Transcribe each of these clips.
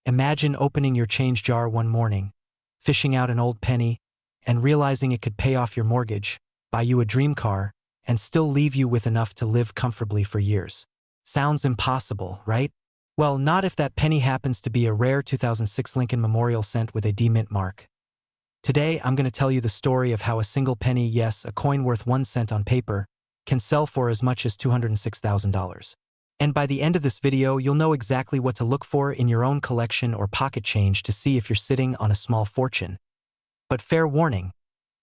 Imagine opening your change jar one morning, fishing out an old penny, and realizing it could pay off your mortgage, buy you a dream car, and still leave you with enough to live comfortably for years. Sounds impossible, right? Well, not if that penny happens to be a rare 2006 Lincoln Memorial cent with a D mint mark. Today, I'm going to tell you the story of how a single penny, yes, a coin worth 1 cent on paper, can sell for as much as $206,000. And by the end of this video, you'll know exactly what to look for in your own collection or pocket change to see if you're sitting on a small fortune. But fair warning,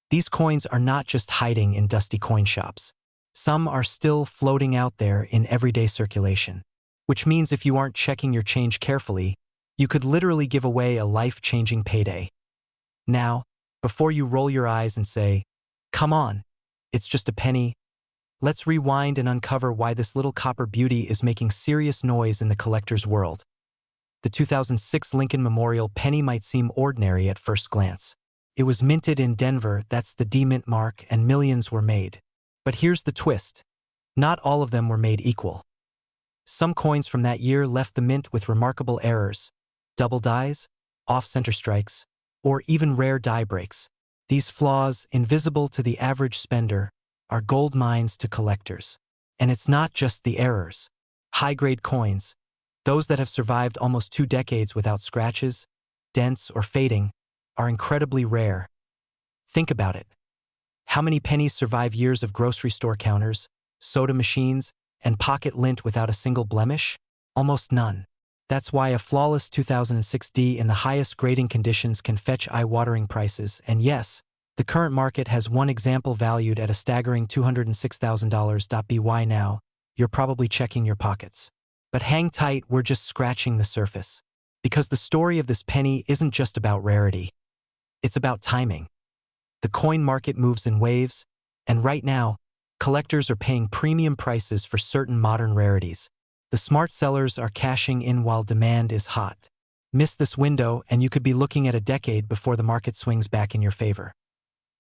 these coins are not just hiding in dusty coin shops. Some are still floating out there in everyday circulation, which means if you aren't checking your change carefully, you could literally give away a life-changing payday. Now, before you roll your eyes and say, "Come on, it's just a penny," let's rewind and uncover why this little copper beauty is making serious noise in the collector's world. The 2006 Lincoln Memorial penny might seem ordinary at first glance. It was minted in Denver, that's the D-mint mark, and millions were made. But here's the twist. Not all of them were made equal. Some coins from that year left the mint with remarkable errors, double dies, off-center strikes, or even rare die breaks. These flaws, invisible to the average spender, are gold mines to collectors. And it's not just the errors. High-grade coins, those that have survived almost 2 decades without scratches, dents, or fading, are incredibly rare. Think about it. How many pennies survive years of grocery store counters, soda machines, and pocket lint without a single blemish? Almost none. That's why a flawless 2006 D in the highest grading conditions can fetch eye-watering prices, and yes, the current market has one example valued at a staggering $206,000. By now, you're probably checking your pockets. But hang tight, we're just scratching the surface. Because the story of this penny isn't just about rarity. It's about timing. The coin market moves in waves, and right now, collectors are paying premium prices for certain modern rarities. The smart sellers are cashing in while demand is hot. Miss this window, and you could be looking at a decade before the market swings back in your favor.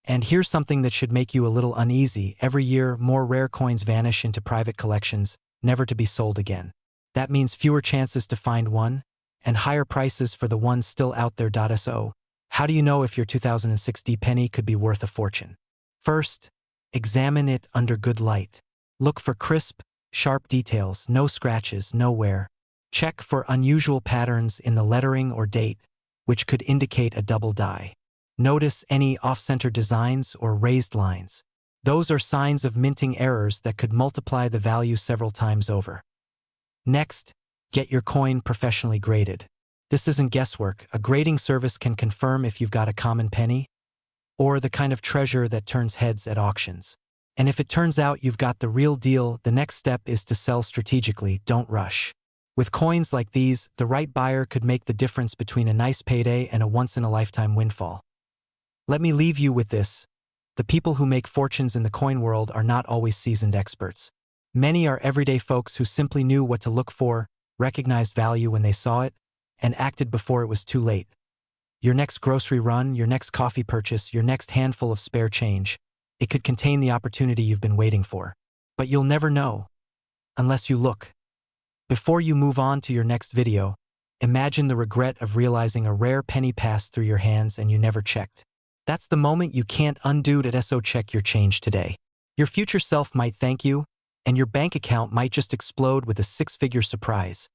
And here's something that should make you a little uneasy. Every year, more rare coins vanish into private collections, never to be sold again. That means fewer chances to find one, and higher prices for the ones still out there. So, how do you know if your 2006 D penny could be worth a fortune? First, examine it under good light. Look for crisp, sharp details, no scratches, no wear. Check for unusual patterns in the lettering or date, which could indicate a double die. Notice any off-center designs or raised lines. Those are signs of minting errors that could multiply the value several times over. Next, get your coin professionally graded. This isn't guesswork. A grading service can confirm if you've got a common penny or the kind of treasure that turns heads at auctions. And if it turns out you've got the real deal, the next step is to sell strategically. Don't rush. With coins like these, the right buyer could make the difference between a nice payday and a once-in-a-lifetime windfall. Let me leave you with this. The people who make fortunes in the coin world are not always seasoned experts. Many are everyday folks who simply knew what to look for, recognized value when they saw it, and acted before it was too late. Your next grocery run, your next coffee purchase, your next handful of spare change, it could contain the opportunity you've been waiting for. But you'll never know, unless you look. Before you move on to your next video, imagine the regret of realizing a rare penny passed through your hands and you never checked. That's the moment you can't undo. So check your change today. Your future self might thank you, and your bank account might just explode with a 6-figure surprise.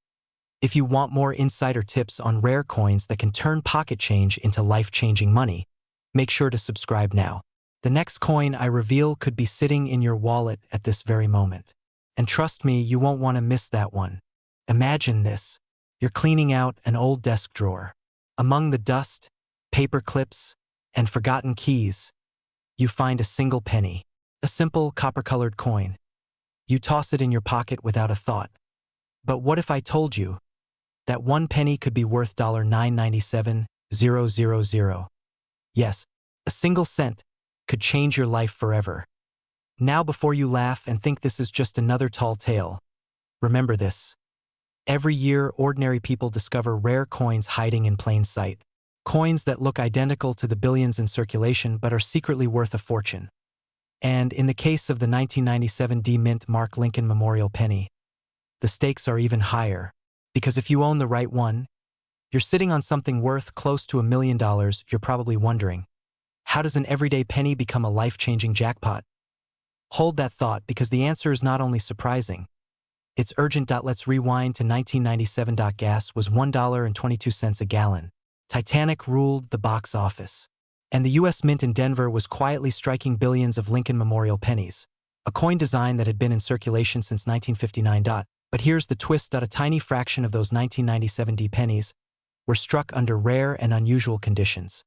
If you want more insider tips on rare coins that can turn pocket change into life-changing money, make sure to subscribe now. The next coin I reveal could be sitting in your wallet at this very moment. And trust me, you won't want to miss that one. Imagine this. You're cleaning out an old desk drawer. Among the dust, paper clips, and forgotten keys, you find a single penny, a simple copper-colored coin. You toss it in your pocket without a thought. But what if I told you that 1 penny could be worth $997,000? Yes, a single cent could change your life forever. Now, before you laugh and think this is just another tall tale, remember this. Every year, ordinary people discover rare coins hiding in plain sight. Coins that look identical to the billions in circulation but are secretly worth a fortune. And in the case of the 1997 D-mint mark Lincoln Memorial penny, the stakes are even higher, because if you own the right one, You're sitting on something worth close to $1 million. You're probably wondering, how does an everyday penny become a life-changing jackpot? Hold that thought, because the answer is not only surprising, it's urgent. Let's rewind to 1997. Gas was $1.22 a gallon. Titanic ruled the box office. And the U.S. Mint in Denver was quietly striking billions of Lincoln Memorial pennies, a coin design that had been in circulation since 1959. But here's the twist. A tiny fraction of those 1997 pennies were struck under rare and unusual conditions.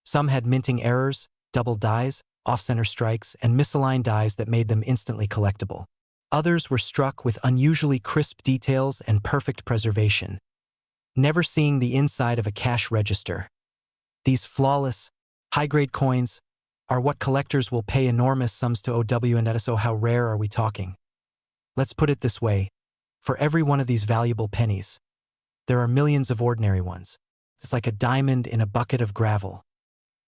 Some had minting errors, double dies, off-center strikes, and misaligned dies that made them instantly collectible. Others were struck with unusually crisp details and perfect preservation, never seeing the inside of a cash register. These flawless, high-grade coins are what collectors will pay enormous sums to owe. And so how rare are we talking? Let's put it this way. For every one of these valuable pennies, there are millions of ordinary ones. It's like a diamond in a bucket of gravel.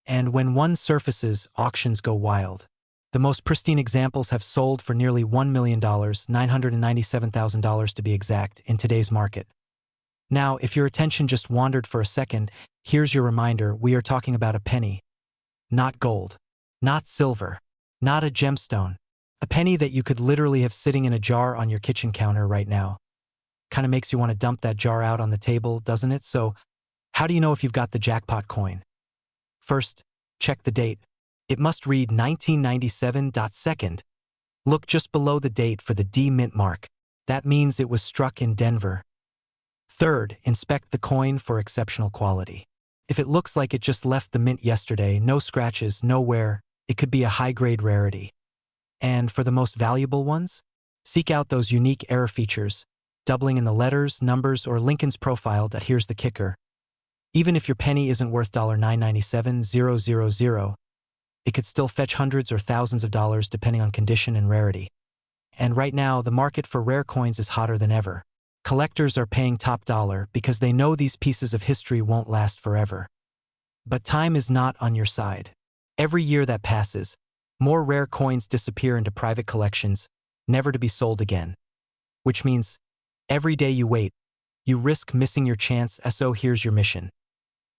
And when one surfaces, auctions go wild. The most pristine examples have sold for nearly $1 million, $997,000 to be exact, in today's market. Now, if your attention just wandered for a second, here's your reminder: we are talking about a penny. Not gold. Not silver. Not a gemstone. A penny that you could literally have sitting in a jar on your kitchen counter right now. Kind of makes you want to dump that jar out on the table, doesn't it? So, how do you know if you've got the jackpot coin? First, check the date. It must read 1997. Second, look just below the date for the D mint mark. That means it was struck in Denver. Third, inspect the coin for exceptional quality. If it looks like it just left the mint yesterday, no scratches, no wear, it could be a high-grade rarity. And for the most valuable ones, seek out those unique error features, doubling in the letters, numbers, or Lincoln's profile. Here's the kicker. Even if your penny isn't worth $997,000, it could still fetch hundreds or thousands of dollars depending on condition and rarity. And right now, the market for rare coins is hotter than ever. Collectors are paying top dollar because they know these pieces of history won't last forever. But time is not on your side. Every year that passes, more rare coins disappear into private collections, never to be sold again. Which means, every day you wait, you risk missing your chance. So here's your mission.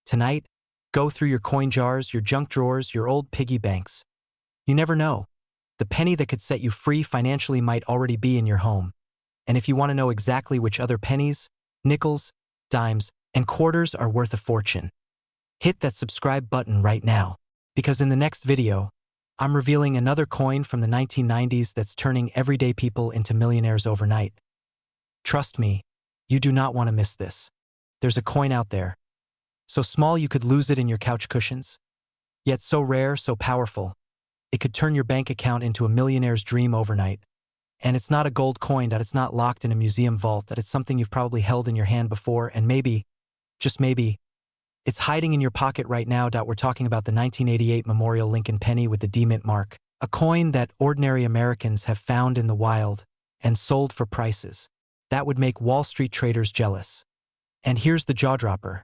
Tonight, go through your coin jars, your junk drawers, your old piggy banks. You never know. The penny that could set you free financially might already be in your home. And if you want to know exactly which other pennies, nickels, dimes, and quarters are worth a fortune, hit that subscribe button right now. Because in the next video, I'm revealing another coin from the 1990s that's turning everyday people into millionaires overnight. Trust me, you do not want to miss this. There's a coin out there, so small you could lose it in your couch cushions, yet so rare, so powerful, it could turn your bank account into a millionaire's dream overnight. And it's not a gold coin, that it's not locked in a museum vault, that it's something you've probably held in your hand before, and maybe, just maybe, it's hiding in your pocket right now. We're talking about the 1988 Memorial Lincoln penny with the D mint mark, a coin that ordinary Americans have found in the wild and sold for prices that would make Wall Street traders jealous. And here's the jaw-dropper.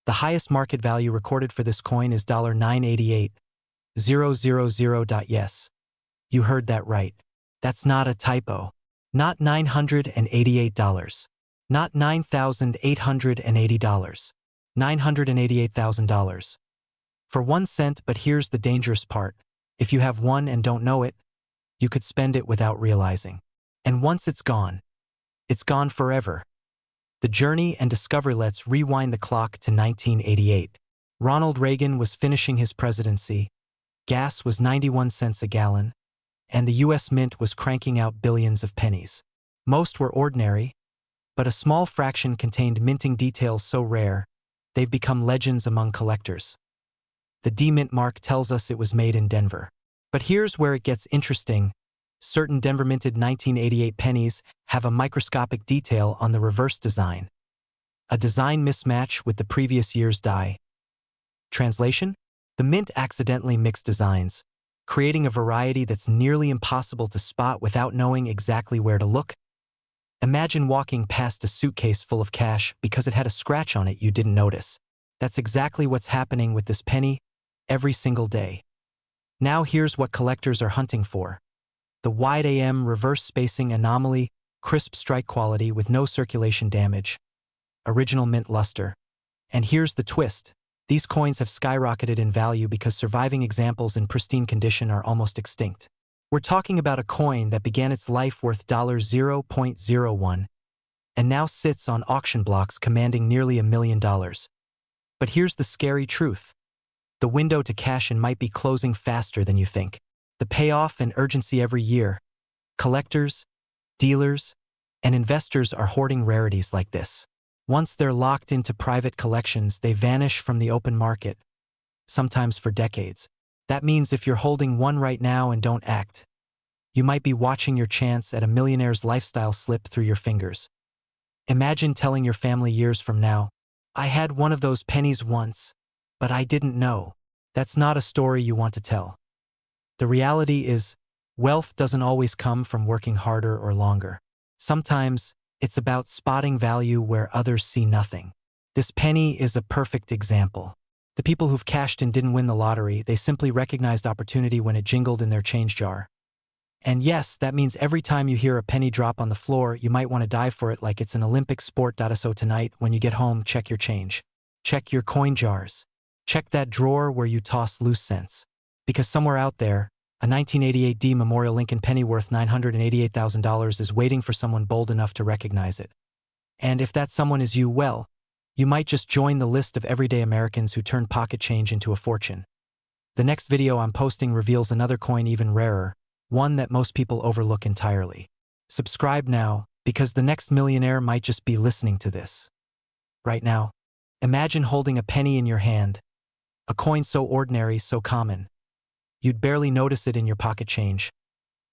The highest market value recorded for this coin is $988,000. Yes, you heard that right. That's not a typo. Not $988. Not $9,880. $988,000. For 1 cent. But here's the dangerous part. If you have one and don't know it, you could spend it without realizing. And once it's gone forever. The journey and discovery. Let's rewind the clock to 1988. Ronald Reagan was finishing his presidency. Gas was 91 cents a gallon. And the U.S. Mint was cranking out billions of pennies. Most were ordinary, but a small fraction contained minting details so rare, they've become legends among collectors. The D mint mark tells us it was made in Denver. But here's where it gets interesting. Certain Denver-minted 1988 pennies have a microscopic detail on the reverse design. A design mismatch with the previous year's die. Translation? The mint accidentally mixed designs, creating a variety that's nearly impossible to spot without knowing exactly where to look. Imagine walking past a suitcase full of cash because it had a scratch on it you didn't notice. That's exactly what's happening with this penny every single day. Now here's what collectors are hunting for. The wide AM reverse spacing anomaly, crisp strike quality with no circulation damage, original mint luster. And here's the twist. These coins have skyrocketed in value because surviving examples in pristine condition are almost extinct. We're talking about a coin that began its life worth $0.01 and now sits on auction blocks commanding nearly $1 million. But here's the scary truth. The window to cash in might be closing faster than you think. The payoff and urgency every year. Collectors, dealers, and investors are hoarding rarities like this. Once they're locked into private collections, they vanish from the open market, sometimes for decades. That means if you're holding one right now and don't act, you might be watching your chance at a millionaire's lifestyle slip through your fingers. Imagine telling your family years from now, "I had one of those pennies once, but I didn't know." That's not a story you want to tell. The reality is, wealth doesn't always come from working harder or longer. Sometimes, it's about spotting value where others see nothing. This penny is a perfect example. The people who've cashed in didn't win the lottery, they simply recognized opportunity when it jingled in their change jar. And yes, that means every time you hear a penny drop on the floor, you might want to dive for it like it's an Olympic sport. So tonight, when you get home, check your change. Check your coin jars. Check that drawer where you toss loose cents. Because somewhere out there, a 1988 D Memorial Lincoln penny worth $988,000 is waiting for someone bold enough to recognize it. And if that someone is you, well, you might just join the list of everyday Americans who turned pocket change into a fortune. The next video I'm posting reveals another coin even rarer, one that most people overlook entirely. Subscribe now, because the next millionaire might just be listening to this. Right now, imagine holding a penny in your hand, a coin so ordinary, so common. You'd barely notice it in your pocket change.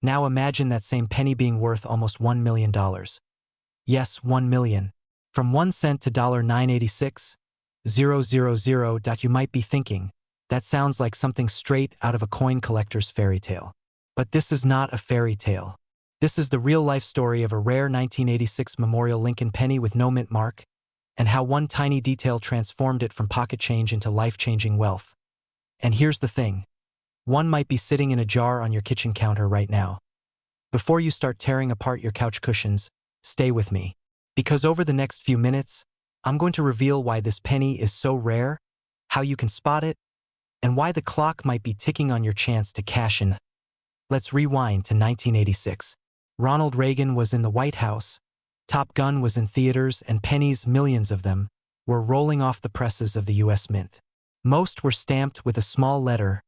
Now imagine that same penny being worth almost $1 million. Yes, 1 million. From 1 cent to $986,000. You might be thinking, that sounds like something straight out of a coin collector's fairy tale. But this is not a fairy tale. This is the real-life story of a rare 1986 Memorial Lincoln penny with no mint mark, and how one tiny detail transformed it from pocket change into life-changing wealth. And here's the thing. One might be sitting in a jar on your kitchen counter right now. Before you start tearing apart your couch cushions, stay with me. Because over the next few minutes, I'm going to reveal why this penny is so rare, how you can spot it, and why the clock might be ticking on your chance to cash in. Let's rewind to 1986. Ronald Reagan was in the White House, Top Gun was in theaters, and pennies, millions of them, were rolling off the presses of the U.S. Mint. Most were stamped with a small letter,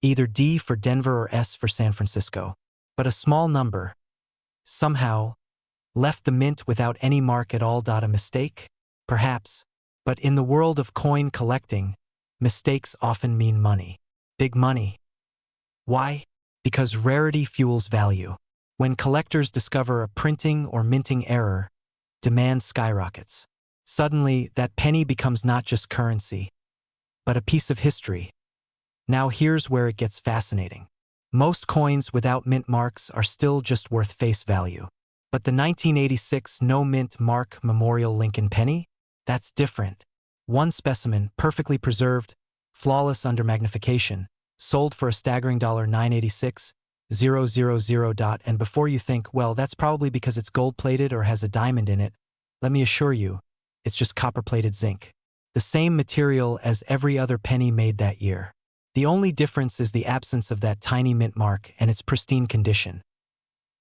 either D for Denver or S for San Francisco. But a small number, somehow, left the mint without any mark at all. A mistake? Perhaps. But in the world of coin collecting, mistakes often mean money. Big money. Why? Because rarity fuels value. When collectors discover a printing or minting error, demand skyrockets. Suddenly, that penny becomes not just currency, but a piece of history. Now here's where it gets fascinating. Most coins without mint marks are still just worth face value. But the 1986 no mint mark Memorial Lincoln penny? That's different. One specimen, perfectly preserved, flawless under magnification, sold for a staggering $986,000. And before you think, well, that's probably because it's gold-plated or has a diamond in it, let me assure you, it's just copper-plated zinc. The same material as every other penny made that year. The only difference is the absence of that tiny mint mark and its pristine condition.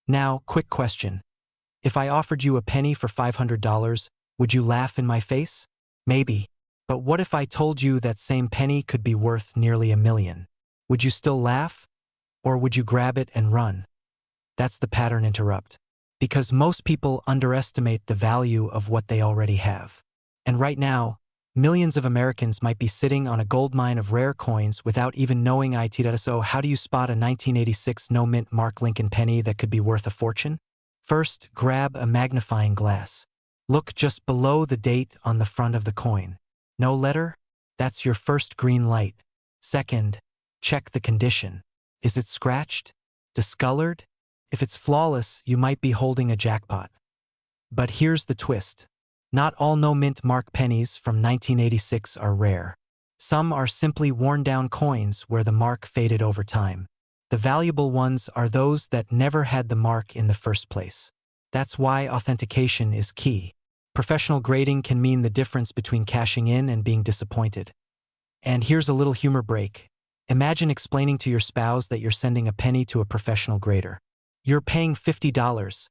Now, quick question. If I offered you a penny for $500, would you laugh in my face? Maybe. But what if I told you that same penny could be worth nearly $1 million? Would you still laugh? Or would you grab it and run? That's the pattern interrupt. Because most people underestimate the value of what they already have. And right now, millions of Americans might be sitting on a goldmine of rare coins without even knowing it. So how do you spot a 1986 no mint mark Lincoln penny that could be worth a fortune? First, grab a magnifying glass. Look just below the date on the front of the coin. No letter? That's your first green light. Second, check the condition. Is it scratched? Discolored? If it's flawless, you might be holding a jackpot. But here's the twist. Not all no-mint mark pennies from 1986 are rare. Some are simply worn-down coins where the mark faded over time. The valuable ones are those that never had the mark in the first place. That's why authentication is key. Professional grading can mean the difference between cashing in and being disappointed. And here's a little humor break. Imagine explaining to your spouse that you're sending a penny to a professional grader. You're paying $50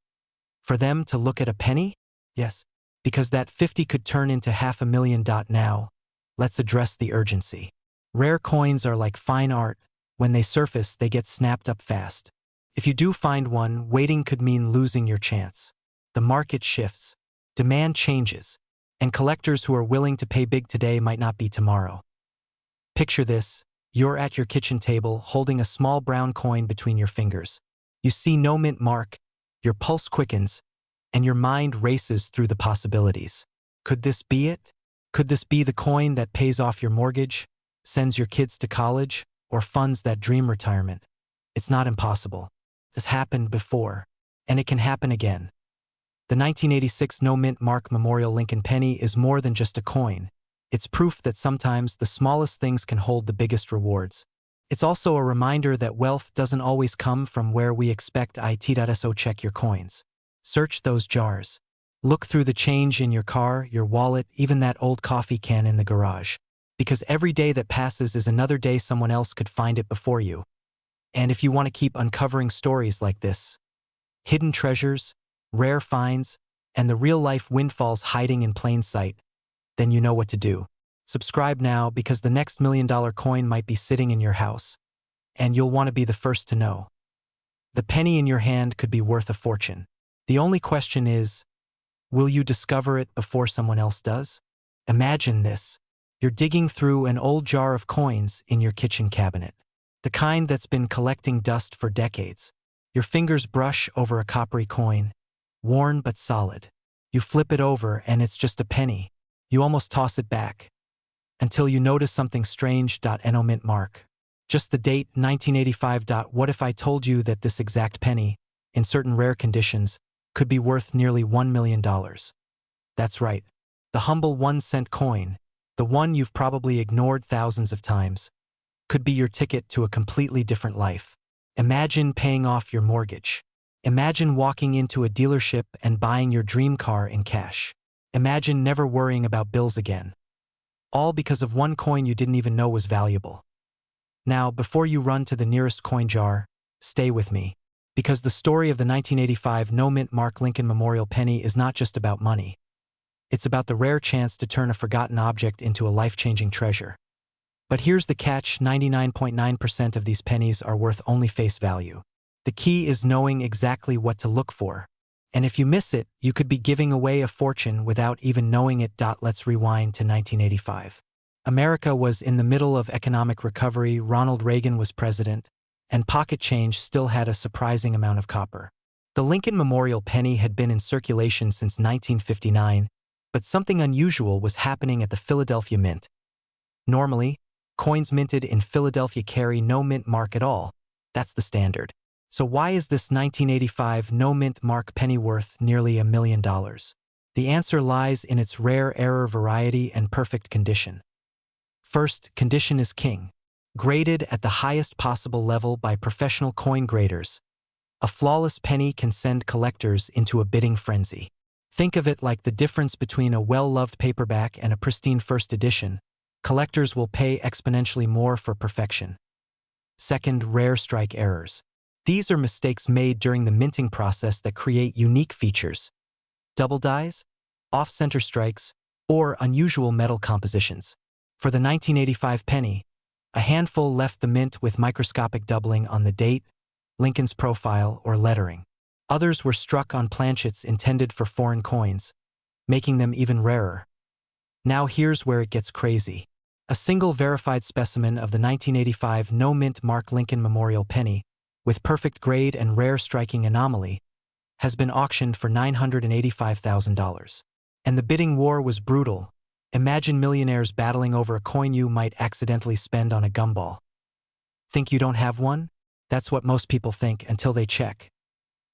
for them to look at a penny? Yes, because that 50 could turn into $500,000. Now, let's address the urgency. Rare coins are like fine art. When they surface, they get snapped up fast. If you do find one, waiting could mean losing your chance. The market shifts, demand changes, and collectors who are willing to pay big today might not be tomorrow. Picture this: you're at your kitchen table holding a small brown coin between your fingers. You see no mint mark, your pulse quickens, and your mind races through the possibilities. Could this be it? Could this be the coin that pays off your mortgage, sends your kids to college, or funds that dream retirement? It's not impossible. This happened before, and it can happen again. The 1986 no mint mark Memorial Lincoln penny is more than just a coin. It's proof that sometimes the smallest things can hold the biggest rewards. It's also a reminder that wealth doesn't always come from where we expect it. So check your coins. Search those jars. Look through the change in your car, your wallet, even that old coffee can in the garage. Because every day that passes is another day someone else could find it before you. And if you want to keep uncovering stories like this, hidden treasures, rare finds, and the real-life windfalls hiding in plain sight, then you know what to do. Subscribe now, because the next $1 million coin might be sitting in your house, and you'll want to be the first to know. The penny in your hand could be worth a fortune. The only question is, will you discover it before someone else does? Imagine this. You're digging through an old jar of coins in your kitchen cabinet, the kind that's been collecting dust for decades. Your fingers brush over a coppery coin, worn but solid. You flip it over and it's just a penny. You almost toss it back, until you notice something strange. No mint mark. Just the date, 1985. What if I told you that this exact penny, in certain rare conditions, could be worth nearly $1 million? That's right. The humble 1-cent coin, the one you've probably ignored thousands of times, could be your ticket to a completely different life. Imagine paying off your mortgage. Imagine walking into a dealership and buying your dream car in cash. Imagine never worrying about bills again. All because of one coin you didn't even know was valuable. Now, before you run to the nearest coin jar, stay with me. Because the story of the 1985 no mint mark Lincoln Memorial penny is not just about money. It's about the rare chance to turn a forgotten object into a life-changing treasure. But here's the catch: 99.9% of these pennies are worth only face value. The key is knowing exactly what to look for. And if you miss it, you could be giving away a fortune without even knowing it. Let's rewind to 1985. America was in the middle of economic recovery, Ronald Reagan was president, and pocket change still had a surprising amount of copper. The Lincoln Memorial penny had been in circulation since 1959, but something unusual was happening at the Philadelphia Mint. Normally, coins minted in Philadelphia carry no mint mark at all. That's the standard. So why is this 1985 no mint mark penny worth nearly $1 million? The answer lies in its rare error variety and perfect condition. First, condition is king. Graded at the highest possible level by professional coin graders, a flawless penny can send collectors into a bidding frenzy. Think of it like the difference between a well-loved paperback and a pristine first edition. Collectors will pay exponentially more for perfection. Second, rare strike errors. These are mistakes made during the minting process that create unique features: double dies, off-center strikes, or unusual metal compositions. For the 1985 penny, a handful left the mint with microscopic doubling on the date, Lincoln's profile, or lettering. Others were struck on planchets intended for foreign coins, making them even rarer. Now here's where it gets crazy. A single verified specimen of the 1985 no mint mark Lincoln Memorial penny, with perfect grade and rare striking anomaly, has been auctioned for $985,000. And the bidding war was brutal. Imagine millionaires battling over a coin you might accidentally spend on a gumball. Think you don't have one? That's what most people think until they check.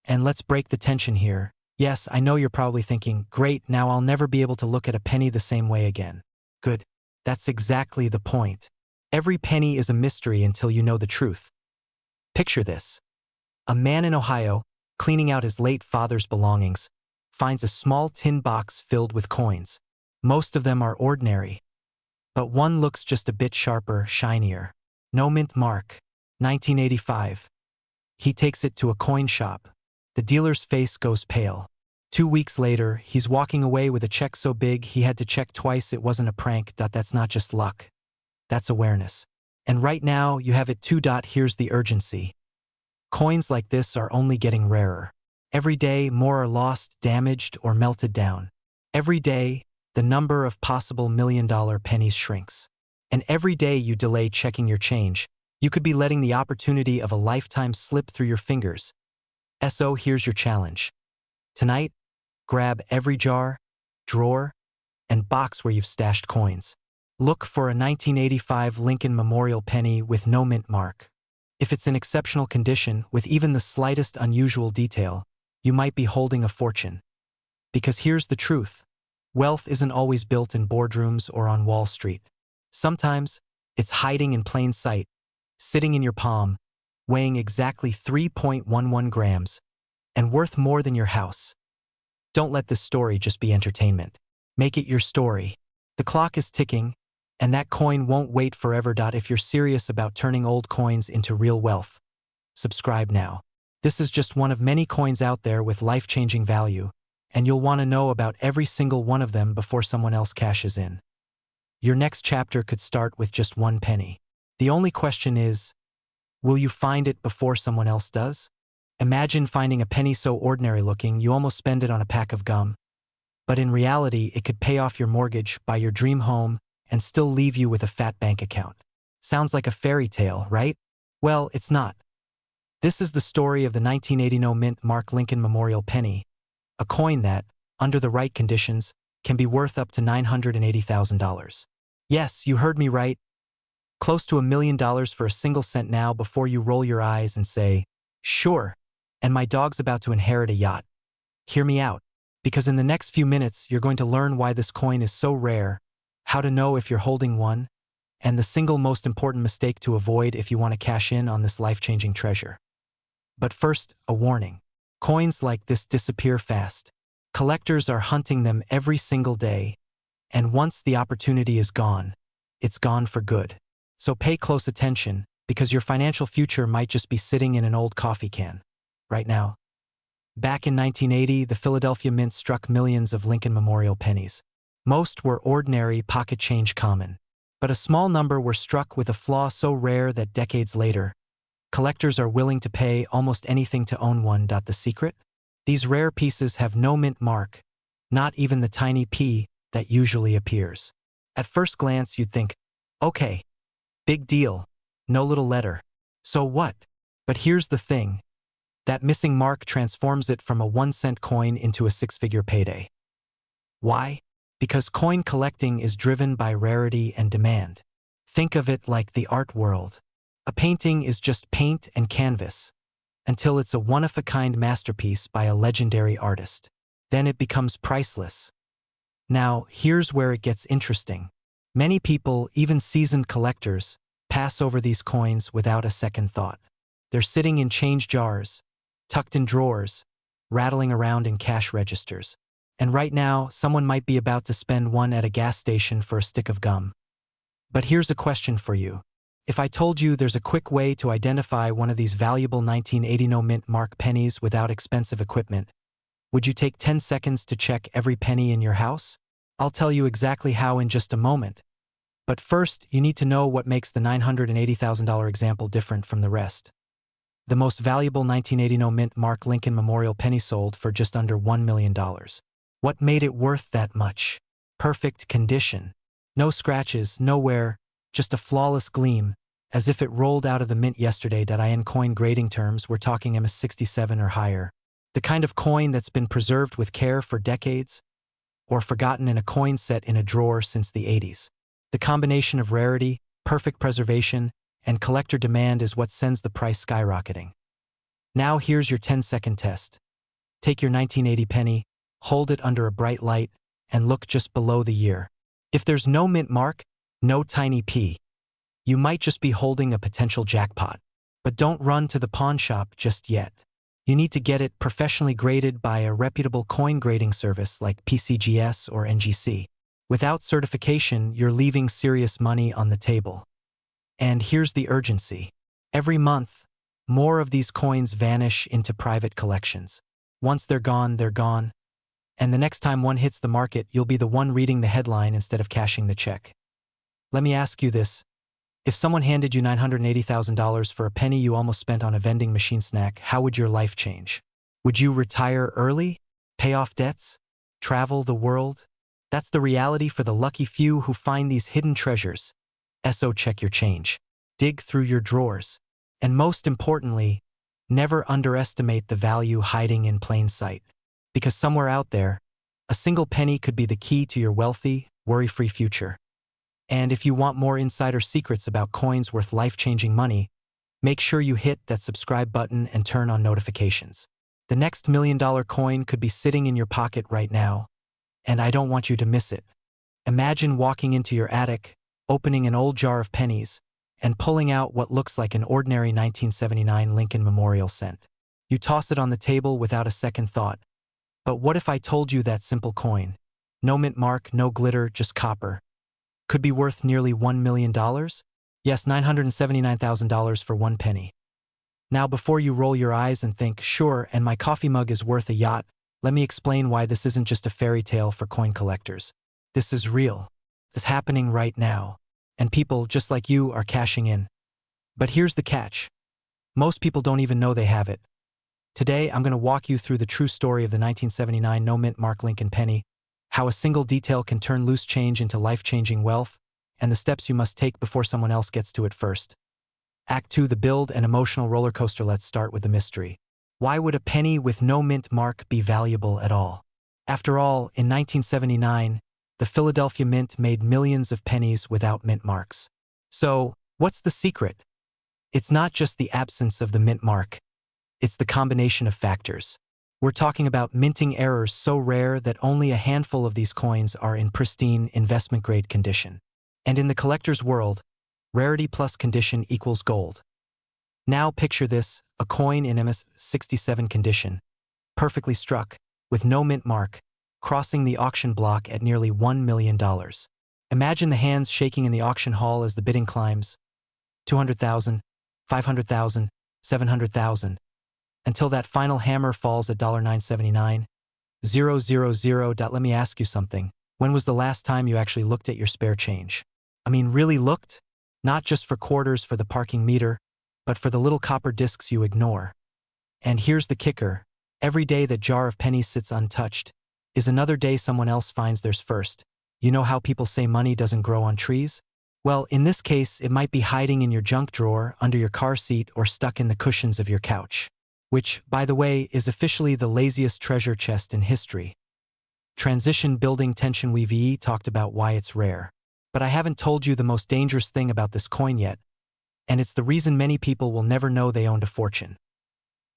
And let's break the tension here. Yes, I know you're probably thinking, great, now I'll never be able to look at a penny the same way again. Good. That's exactly the point. Every penny is a mystery until you know the truth. Picture this. A man in Ohio, cleaning out his late father's belongings, finds a small tin box filled with coins. Most of them are ordinary, but one looks just a bit sharper, shinier. No mint mark. 1985. He takes it to a coin shop. The dealer's face goes pale. 2 weeks later, he's walking away with a check so big he had to check twice it wasn't a prank. That's not just luck. That's awareness. And right now, you have it too. Here's the urgency. Coins like this are only getting rarer. Every day, more are lost, damaged, or melted down. Every day, the number of possible million-dollar pennies shrinks. And every day you delay checking your change, you could be letting the opportunity of a lifetime slip through your fingers. So here's your challenge. Tonight, grab every jar, drawer, and box where you've stashed coins. Look for a 1985 Lincoln Memorial penny with no mint mark. If it's in exceptional condition, with even the slightest unusual detail, you might be holding a fortune. Because here's the truth. Wealth isn't always built in boardrooms or on Wall Street. Sometimes, it's hiding in plain sight, sitting in your palm, weighing exactly 3.11 grams, and worth more than your house. Don't let this story just be entertainment. Make it your story. The clock is ticking, and that coin won't wait forever. If you're serious about turning old coins into real wealth, subscribe now. This is just one of many coins out there with life-changing value, and you'll want to know about every single one of them before someone else cashes in. Your next chapter could start with just one penny. The only question is, will you find it before someone else does? Imagine finding a penny so ordinary-looking you almost spend it on a pack of gum. But in reality, it could pay off your mortgage, buy your dream home, and still leave you with a fat bank account. Sounds like a fairy tale, right? Well, it's not. This is the story of the 1980 no mint mark Lincoln Memorial penny, a coin that, under the right conditions, can be worth up to $980,000. Yes, you heard me right. Close to $1 million for a single cent. Now before you roll your eyes and say, sure, and my dog's about to inherit a yacht. Hear me out, because in the next few minutes you're going to learn why this coin is so rare, how to know if you're holding one, and the single most important mistake to avoid if you want to cash in on this life-changing treasure. But first, a warning. Coins like this disappear fast. Collectors are hunting them every single day, and once the opportunity is gone, it's gone for good. So pay close attention, because your financial future might just be sitting in an old coffee can right now. Back in 1980, the Philadelphia Mint struck millions of Lincoln Memorial pennies. Most were ordinary pocket change common, but a small number were struck with a flaw so rare that decades later, collectors are willing to pay almost anything to own one. The secret? These rare pieces have no mint mark, not even the tiny P that usually appears. At first glance, you'd think, okay, big deal, no little letter. So what? But here's the thing. That missing mark transforms it from a 1-cent coin into a 6-figure payday. Why? Because coin collecting is driven by rarity and demand. Think of it like the art world. A painting is just paint and canvas, until it's a one-of-a-kind masterpiece by a legendary artist. Then it becomes priceless. Now, here's where it gets interesting. Many people, even seasoned collectors, pass over these coins without a second thought. They're sitting in change jars, tucked in drawers, rattling around in cash registers. And right now, someone might be about to spend one at a gas station for a stick of gum. But here's a question for you. If I told you there's a quick way to identify one of these valuable 1980 no mint mark pennies without expensive equipment, would you take 10 seconds to check every penny in your house? I'll tell you exactly how in just a moment. But first, you need to know what makes the $980,000 example different from the rest. The most valuable 1980 no mint mark Lincoln Memorial penny sold for just under $1 million. What made it worth that much? Perfect condition. No scratches, no wear, just a flawless gleam, as if it rolled out of the mint yesterday. In coin grading terms, we're talking MS67 or higher. The kind of coin that's been preserved with care for decades, or forgotten in a coin set in a drawer since the 80s. The combination of rarity, perfect preservation, and collector demand is what sends the price skyrocketing. Now here's your 10-second test. Take your 1980 penny, hold it under a bright light, and look just below the year. If there's no mint mark, no tiny P, you might just be holding a potential jackpot. But don't run to the pawn shop just yet. You need to get it professionally graded by a reputable coin grading service like PCGS or NGC. Without certification, you're leaving serious money on the table. And here's the urgency. Every month, more of these coins vanish into private collections. Once they're gone, they're gone. And the next time one hits the market, you'll be the one reading the headline instead of cashing the check. Let me ask you this. If someone handed you $980,000 for a penny you almost spent on a vending machine snack, how would your life change? Would you retire early? Pay off debts? Travel the world? That's the reality for the lucky few who find these hidden treasures. So check your change. Dig through your drawers. And most importantly, never underestimate the value hiding in plain sight. Because somewhere out there, a single penny could be the key to your wealthy, worry-free future. And if you want more insider secrets about coins worth life-changing money, make sure you hit that subscribe button and turn on notifications. The next $1 million coin could be sitting in your pocket right now, and I don't want you to miss it. Imagine walking into your attic, opening an old jar of pennies, and pulling out what looks like an ordinary 1979 Lincoln Memorial cent. You toss it on the table without a second thought. But what if I told you that simple coin, no mint mark, no glitter, just copper, could be worth nearly $1 million? Yes, $979,000 for one penny. Now before you roll your eyes and think, sure, and my coffee mug is worth a yacht, let me explain why this isn't just a fairy tale for coin collectors. This is real. It's happening right now. And people, just like you, are cashing in. But here's the catch. Most people don't even know they have it. Today, I'm going to walk you through the true story of the 1979 no-mint mark Lincoln penny, how a single detail can turn loose change into life-changing wealth, and the steps you must take before someone else gets to it first. Act 2, the build and emotional roller coaster. Let's start with the mystery. Why would a penny with no mint mark be valuable at all? After all, in 1979, the Philadelphia Mint made millions of pennies without mint marks. So, what's the secret? It's not just the absence of the mint mark. It's the combination of factors. We're talking about minting errors so rare that only a handful of these coins are in pristine investment-grade condition. And in the collector's world, rarity plus condition equals gold. Now picture this, a coin in MS-67 condition, perfectly struck, with no mint mark, crossing the auction block at nearly $1 million. Imagine the hands shaking in the auction hall as the bidding climbs. 200,000, 500,000, 700,000. Until that final hammer falls at $979. 000. Let me ask you something. When was the last time you actually looked at your spare change? I mean, really looked? Not just for quarters for the parking meter, but for the little copper discs you ignore. And here's the kicker. Every day that jar of pennies sits untouched is another day someone else finds theirs first. You know how people say money doesn't grow on trees? Well, in this case, it might be hiding in your junk drawer, under your car seat, or stuck in the cushions of your couch. Which, by the way, is officially the laziest treasure chest in history. Transition Building Tension We've talked about why it's rare. But I haven't told you the most dangerous thing about this coin yet, and it's the reason many people will never know they owned a fortune.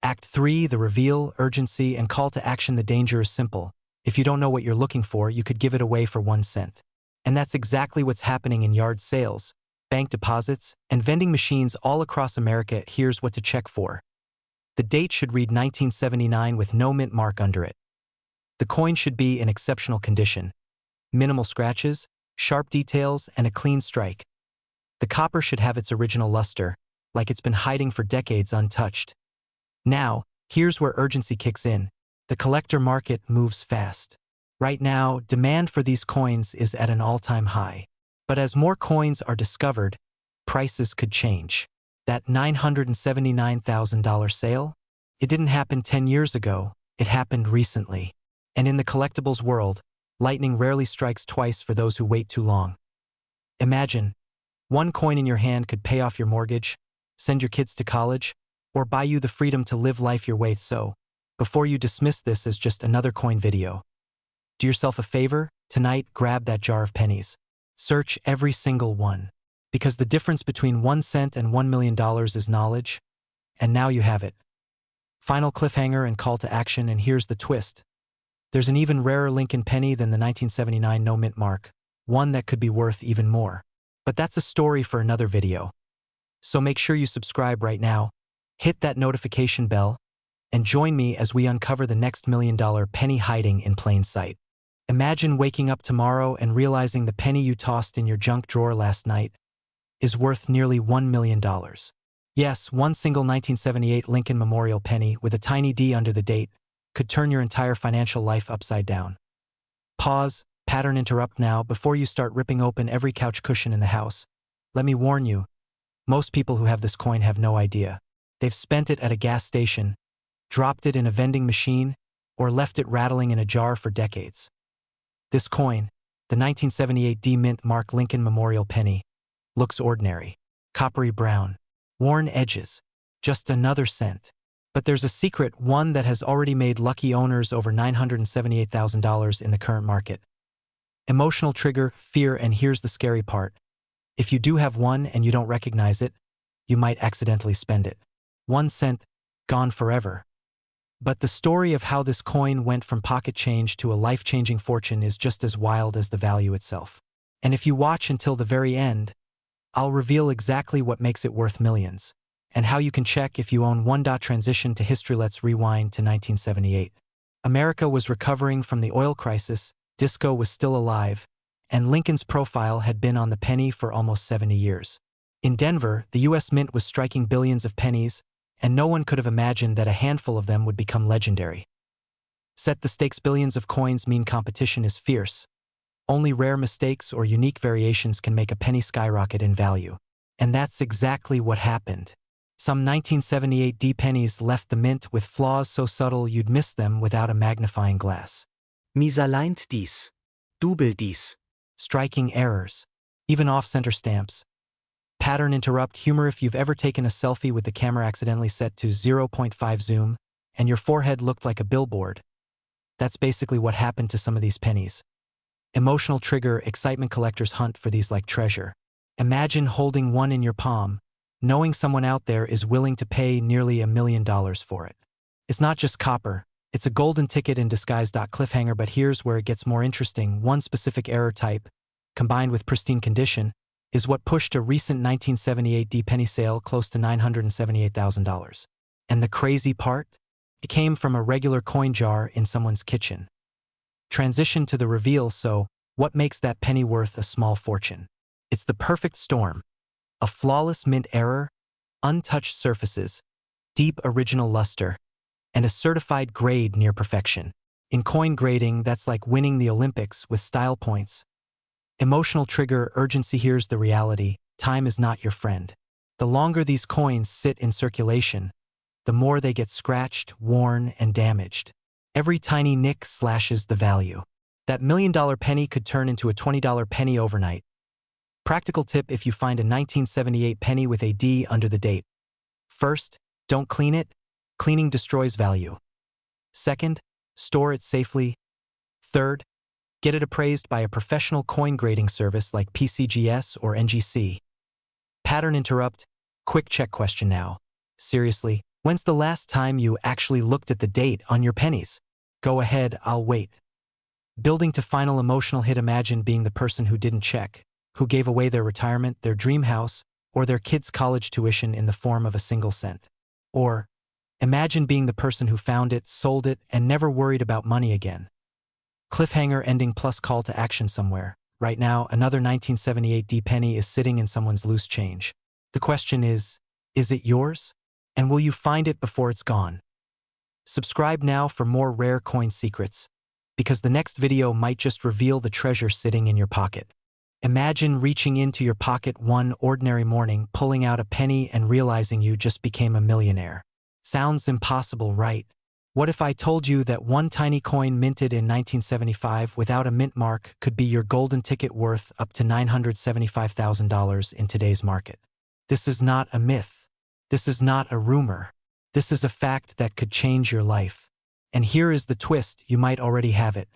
Act 3, the reveal, urgency, and call to action. The danger is simple. If you don't know what you're looking for, you could give it away for 1 cent. And that's exactly what's happening in yard sales, bank deposits, and vending machines all across America. Here's what to check for. The date should read 1979 with no mint mark under it. The coin should be in exceptional condition. Minimal scratches, sharp details, and a clean strike. The copper should have its original luster, like it's been hiding for decades untouched. Now, here's where urgency kicks in. The collector market moves fast. Right now, demand for these coins is at an all-time high. But as more coins are discovered, prices could change. That $979,000 sale? It didn't happen 10 years ago, it happened recently. And in the collectibles world, lightning rarely strikes twice for those who wait too long. Imagine, one coin in your hand could pay off your mortgage, send your kids to college, or buy you the freedom to live life your way. So, before you dismiss this as just another coin video, do yourself a favor, tonight grab that jar of pennies. Search every single one. Because the difference between 1 cent and $1 million is knowledge, and now you have it. Final cliffhanger and call to action, and here's the twist. There's an even rarer Lincoln penny than the 1979 no mint mark, one that could be worth even more. But that's a story for another video. So make sure you subscribe right now, hit that notification bell, and join me as we uncover the next $1 million penny hiding in plain sight. Imagine waking up tomorrow and realizing the penny you tossed in your junk drawer last night is worth nearly $1 million. Yes, one single 1978 Lincoln Memorial penny with a tiny D under the date could turn your entire financial life upside down. Pause, pattern interrupt now before you start ripping open every couch cushion in the house. Let me warn you, most people who have this coin have no idea. They've spent it at a gas station, dropped it in a vending machine, or left it rattling in a jar for decades. This coin, the 1978 D Mint Mark Lincoln Memorial penny, looks ordinary. Coppery brown. Worn edges. Just another cent. But there's a secret, one that has already made lucky owners over $978,000 in the current market. Emotional trigger, fear, and here's the scary part. If you do have one and you don't recognize it, you might accidentally spend it. 1 cent, gone forever. But the story of how this coin went from pocket change to a life-changing fortune is just as wild as the value itself. And if you watch until the very end, I'll reveal exactly what makes it worth millions, and how you can check if you own one. Transition to history. Let's rewind to 1978. America was recovering from the oil crisis, disco was still alive, and Lincoln's profile had been on the penny for almost 70 years. In Denver, the U.S. Mint was striking billions of pennies, and no one could have imagined that a handful of them would become legendary. Set the stakes. Billions of coins mean competition is fierce. Only rare mistakes or unique variations can make a penny skyrocket in value. And that's exactly what happened. Some 1978 D pennies left the mint with flaws so subtle you'd miss them without a magnifying glass. Misaligned dies. Double dies. Striking errors. Even off-center stamps. Pattern interrupt. Humor. If you've ever taken a selfie with the camera accidentally set to 0.5 zoom and your forehead looked like a billboard, that's basically what happened to some of these pennies. Emotional trigger. Excitement. Collectors hunt for these like treasure. Imagine holding one in your palm, knowing someone out there is willing to pay nearly $1 million for it. It's not just copper, it's a golden ticket in disguise. Cliffhanger. But here's where it gets more interesting. One specific error type, combined with pristine condition, is what pushed a recent 1978 D penny sale close to $978,000. And the crazy part? It came from a regular coin jar in someone's kitchen. Transition to the reveal. So, what makes that penny worth a small fortune? It's the perfect storm. A flawless mint error, untouched surfaces, deep original luster, and a certified grade near perfection. In coin grading, that's like winning the Olympics with style points. Emotional trigger. Urgency. Here's the reality. Time is not your friend. The longer these coins sit in circulation, the more they get scratched, worn, and damaged. Every tiny nick slashes the value. That $1 million penny could turn into a $20 penny overnight. Practical tip if you find a 1978 penny with a D under the date. First, don't clean it. Cleaning destroys value. Second, store it safely. Third, get it appraised by a professional coin grading service like PCGS or NGC. Pattern interrupt. Quick check question now. Seriously, when's the last time you actually looked at the date on your pennies? Go ahead, I'll wait. Building to final emotional hit. Imagine being the person who didn't check, who gave away their retirement, their dream house, or their kids' college tuition in the form of a single cent. Or, imagine being the person who found it, sold it, and never worried about money again. Cliffhanger ending plus call to action somewhere. Right now, another 1978 D penny is sitting in someone's loose change. The question is it yours? And will you find it before it's gone? Subscribe now for more rare coin secrets, because the next video might just reveal the treasure sitting in your pocket. Imagine reaching into your pocket one ordinary morning, pulling out a penny and realizing you just became a millionaire. Sounds impossible, right? What if I told you that one tiny coin minted in 1975 without a mint mark could be your golden ticket worth up to $975,000 in today's market? This is not a myth. This is not a rumor. This is a fact that could change your life. And here is the twist, you might already have it.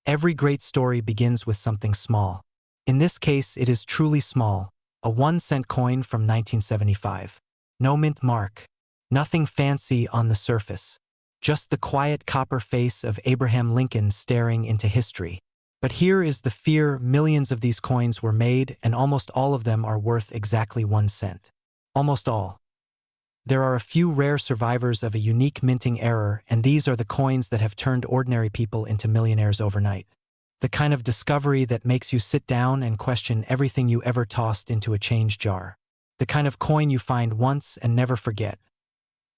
Every great story begins with something small. In this case, it is truly small, a 1-cent coin from 1975. No mint mark. Nothing fancy on the surface. Just the quiet copper face of Abraham Lincoln staring into history. But here is the fear. Millions of these coins were made, and almost all of them are worth exactly 1 cent. Almost all. There are a few rare survivors of a unique minting error, and these are the coins that have turned ordinary people into millionaires overnight. The kind of discovery that makes you sit down and question everything you ever tossed into a change jar. The kind of coin you find once and never forget.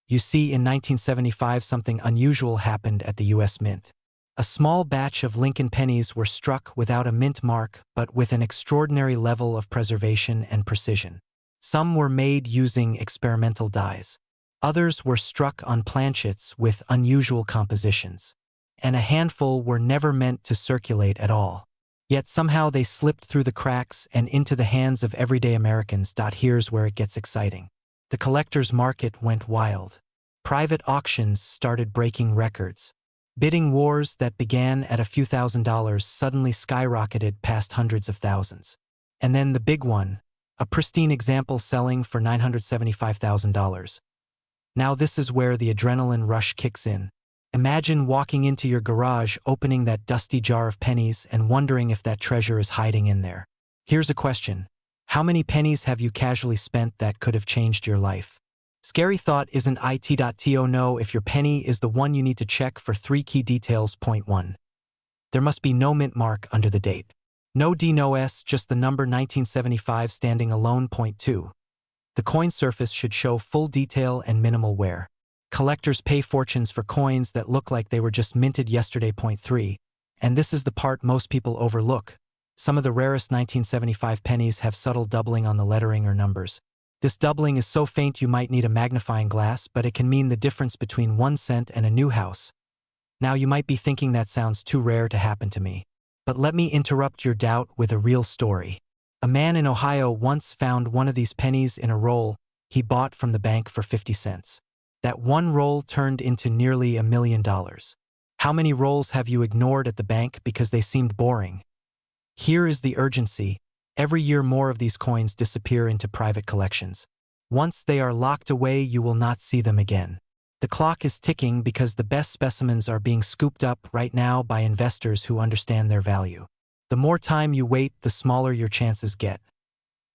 You see, in 1975 something unusual happened at the US Mint. A small batch of Lincoln pennies were struck without a mint mark but with an extraordinary level of preservation and precision. Some were made using experimental dies. Others were struck on planchets with unusual compositions. And a handful were never meant to circulate at all. Yet somehow they slipped through the cracks and into the hands of everyday Americans. Here's where it gets exciting. The collector's market went wild. Private auctions started breaking records. Bidding wars that began at a few $1,000s suddenly skyrocketed past hundreds of thousands. And then the big one, a pristine example selling for $975,000. Now this is where the adrenaline rush kicks in. Imagine walking into your garage, opening that dusty jar of pennies and wondering if that treasure is hiding in there. Here's a question. How many pennies have you casually spent that could have changed your life? Scary thought, isn't it? To know if your penny is the one you need to check for 3 key details. Point 1. There must be no mint mark under the date. No D, no S, just the number 1975 standing alone. Point 2. The coin surface should show full detail and minimal wear. Collectors pay fortunes for coins that look like they were just minted yesterday. Point 3. And this is the part most people overlook. Some of the rarest 1975 pennies have subtle doubling on the lettering or numbers. This doubling is so faint you might need a magnifying glass, but it can mean the difference between 1 cent and a new house. Now you might be thinking that sounds too rare to happen to me. But let me interrupt your doubt with a real story. A man in Ohio once found one of these pennies in a roll he bought from the bank for 50 cents. That one roll turned into nearly $1 million. How many rolls have you ignored at the bank because they seemed boring? Here is the urgency. Every year more of these coins disappear into private collections. Once they are locked away, you will not see them again. The clock is ticking because the best specimens are being scooped up right now by investors who understand their value. The more time you wait, the smaller your chances get.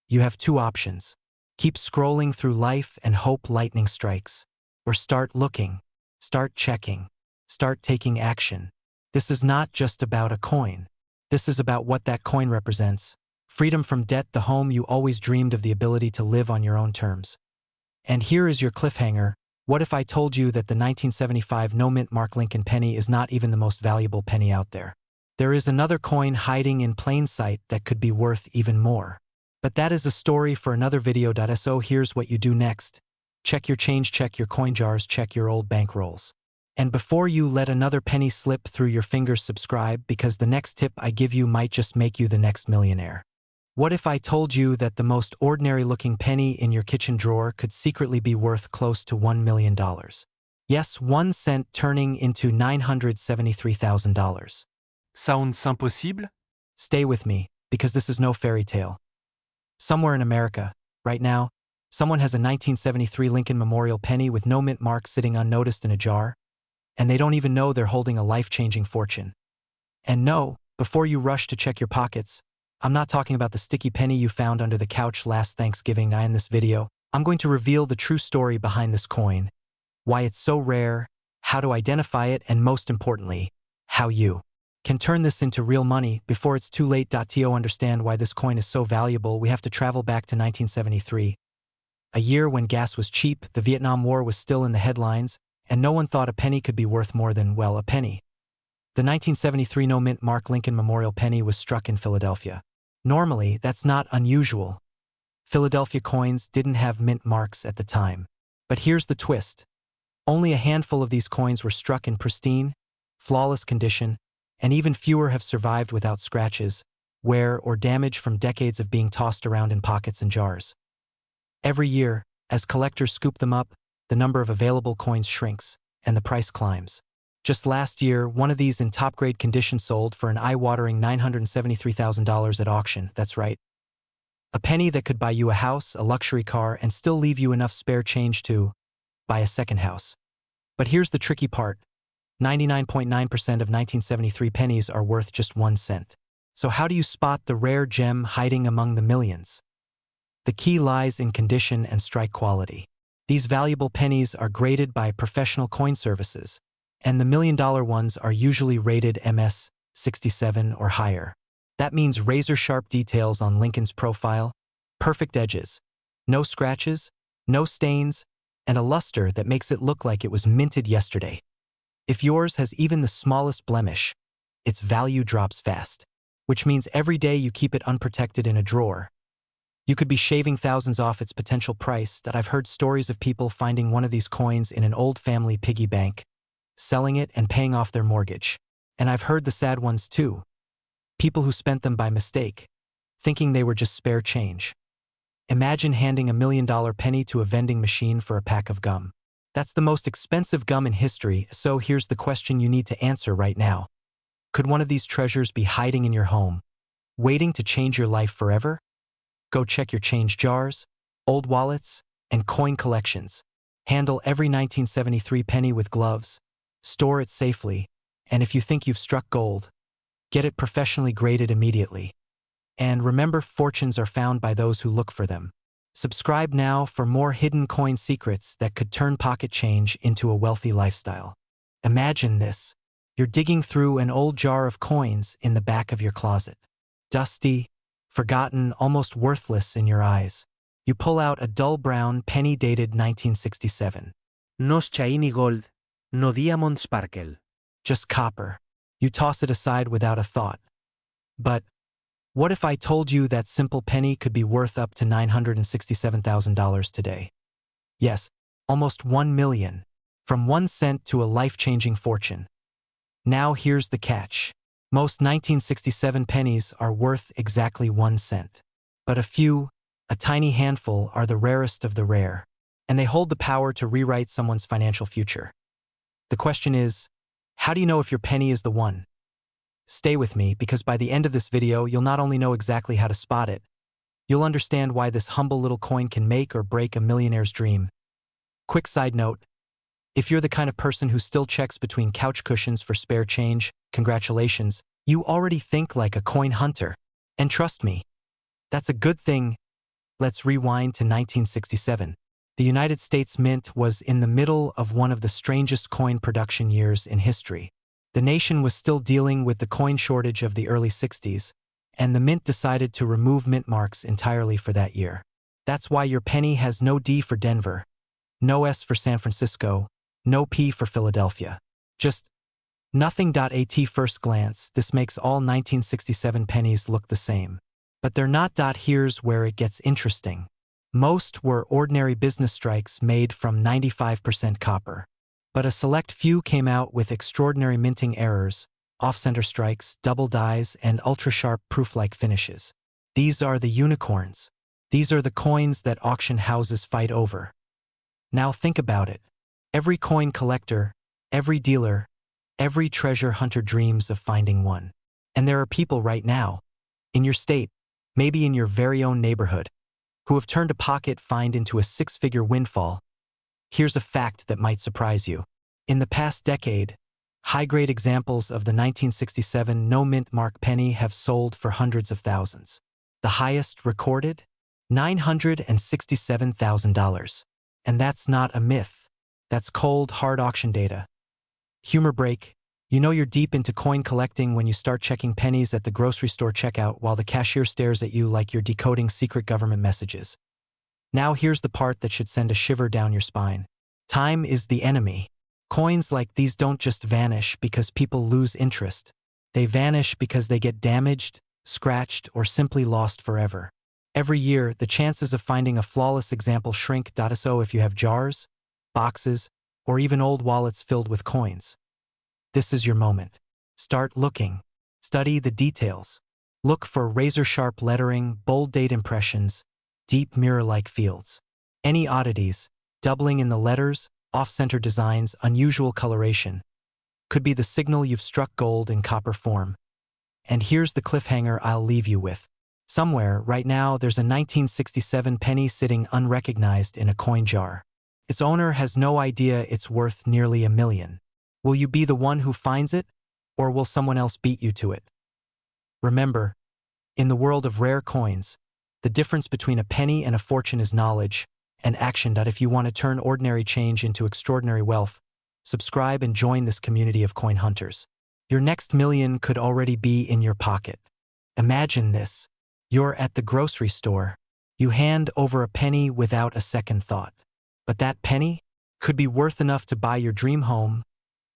You have 2 options. Keep scrolling through life and hope lightning strikes. Or start looking, start checking, start taking action. This is not just about a coin. This is about what that coin represents. Freedom from debt, the home you always dreamed of, the ability to live on your own terms. And here is your cliffhanger. What if I told you that the 1975 no mint mark Lincoln penny is not even the most valuable penny out there? There is another coin hiding in plain sight that could be worth even more. But that is a story for another video. So here's what you do next. Check your change, check your coin jars, check your old bank rolls. And before you let another penny slip through your fingers, subscribe, because the next tip I give you might just make you the next millionaire. What if I told you that the most ordinary looking penny in your kitchen drawer could secretly be worth close to $1 million? Yes, 1 cent turning into $973,000. Sounds impossible? Stay with me, because this is no fairy tale. Somewhere in America, right now, someone has a 1973 Lincoln Memorial penny with no mint mark sitting unnoticed in a jar, and they don't even know they're holding a life-changing fortune. And no, before you rush to check your pockets, I'm not talking about the sticky penny you found under the couch last Thanksgiving. In this video, I'm going to reveal the true story behind this coin, why it's so rare, how to identify it, and most importantly, how you can turn this into real money before it's too late. To understand why this coin is so valuable, we have to travel back to 1973. A year when gas was cheap, the Vietnam War was still in the headlines, and no one thought a penny could be worth more than, well, a penny. The 1973 no mint mark Lincoln Memorial penny was struck in Philadelphia. Normally, that's not unusual. Philadelphia coins didn't have mint marks at the time. But here's the twist. Only a handful of these coins were struck in pristine, flawless condition, and even fewer have survived without scratches, wear, or damage from decades of being tossed around in pockets and jars. Every year, as collectors scoop them up, the number of available coins shrinks, and the price climbs. Just last year, one of these in top-grade condition sold for an eye-watering $973,000 at auction. That's right. A penny that could buy you a house, a luxury car, and still leave you enough spare change to buy a second house. But here's the tricky part. 99.9% of 1973 pennies are worth just 1 cent. So how do you spot the rare gem hiding among the millions? The key lies in condition and strike quality. These valuable pennies are graded by professional coin services, and the $1 million ones are usually rated MS-67 or higher. That means razor-sharp details on Lincoln's profile, perfect edges, no scratches, no stains, and a luster that makes it look like it was minted yesterday. If yours has even the smallest blemish, its value drops fast, which means every day you keep it unprotected in a drawer. You could be shaving thousands off its potential price. That I've heard stories of people finding one of these coins in an old family piggy bank, selling it and paying off their mortgage. And I've heard the sad ones too. People who spent them by mistake, thinking they were just spare change. Imagine handing a $1 million penny to a vending machine for a pack of gum. That's the most expensive gum in history, so here's the question you need to answer right now. Could one of these treasures be hiding in your home, waiting to change your life forever? Go check your change jars, old wallets, and coin collections. Handle every 1973 penny with gloves, store it safely, and if you think you've struck gold, get it professionally graded immediately. And remember, fortunes are found by those who look for them. Subscribe now for more hidden coin secrets that could turn pocket change into a wealthy lifestyle. Imagine this. You're digging through an old jar of coins in the back of your closet. Dusty, forgotten, almost worthless in your eyes. You pull out a dull brown penny dated 1967. No shiny gold, no diamond sparkle. Just copper. You toss it aside without a thought. But what if I told you that simple penny could be worth up to $967,000 today? Yes, almost 1 million. From 1 cent to a life-changing fortune. Now here's the catch. Most 1967 pennies are worth exactly 1 cent. But a tiny handful, are the rarest of the rare. And they hold the power to rewrite someone's financial future. The question is, how do you know if your penny is the one? Stay with me, because by the end of this video, you'll not only know exactly how to spot it, you'll understand why this humble little coin can make or break a millionaire's dream. Quick side note, if you're the kind of person who still checks between couch cushions for spare change, congratulations, you already think like a coin hunter. And trust me, that's a good thing. Let's rewind to 1967. The United States Mint was in the middle of one of the strangest coin production years in history. The nation was still dealing with the coin shortage of the early 60s, and the Mint decided to remove mint marks entirely for that year. That's why your penny has no D for Denver, no S for San Francisco, no P for Philadelphia. Just nothing. At first glance, this makes all 1967 pennies look the same. But they're not. Here's where it gets interesting. Most were ordinary business strikes made from 95% copper. But a select few came out with extraordinary minting errors, off-center strikes, double dies, and ultra-sharp proof-like finishes. These are the unicorns. These are the coins that auction houses fight over. Now think about it. Every coin collector, every dealer, every treasure hunter dreams of finding one. And there are people right now, in your state, maybe in your very own neighborhood, who have turned a pocket find into a 6-figure windfall. Here's a fact that might surprise you. In the past decade, high-grade examples of the 1967 no-mint mark penny have sold for hundreds of thousands. The highest recorded? $967,000. And that's not a myth. That's cold, hard auction data. Humor break. You know you're deep into coin collecting when you start checking pennies at the grocery store checkout while the cashier stares at you like you're decoding secret government messages. Now here's the part that should send a shiver down your spine. Time is the enemy. Coins like these don't just vanish because people lose interest. They vanish because they get damaged, scratched, or simply lost forever. Every year, the chances of finding a flawless example shrink. So if you have jars, boxes, or even old wallets filled with coins, this is your moment. Start looking. Study the details. Look for razor-sharp lettering, bold date impressions, deep mirror-like fields. Any oddities, doubling in the letters, off-center designs, unusual coloration, could be the signal you've struck gold in copper form. And here's the cliffhanger I'll leave you with. Somewhere, right now, there's a 1967 penny sitting unrecognized in a coin jar. Its owner has no idea it's worth nearly $1 million. Will you be the one who finds it, or will someone else beat you to it? Remember, in the world of rare coins, the difference between a penny and a fortune is knowledge, and action. If you want to turn ordinary change into extraordinary wealth, subscribe and join this community of coin hunters. Your next million could already be in your pocket. Imagine this. You're at the grocery store. You hand over a penny without a second thought. But that penny could be worth enough to buy your dream home,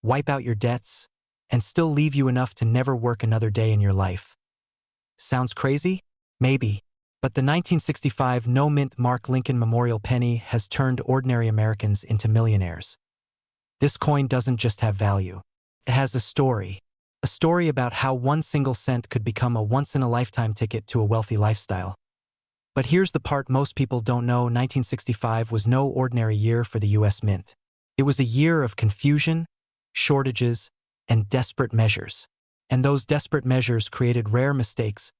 wipe out your debts, and still leave you enough to never work another day in your life. Sounds crazy? Maybe. But the 1965 no-mint Mark Lincoln Memorial penny has turned ordinary Americans into millionaires. This coin doesn't just have value. It has a story. A story about how one single cent could become a once-in-a-lifetime ticket to a wealthy lifestyle. But here's the part most people don't know. 1965 was no ordinary year for the U.S. Mint. It was a year of confusion, shortages, and desperate measures. And those desperate measures created rare mistakes.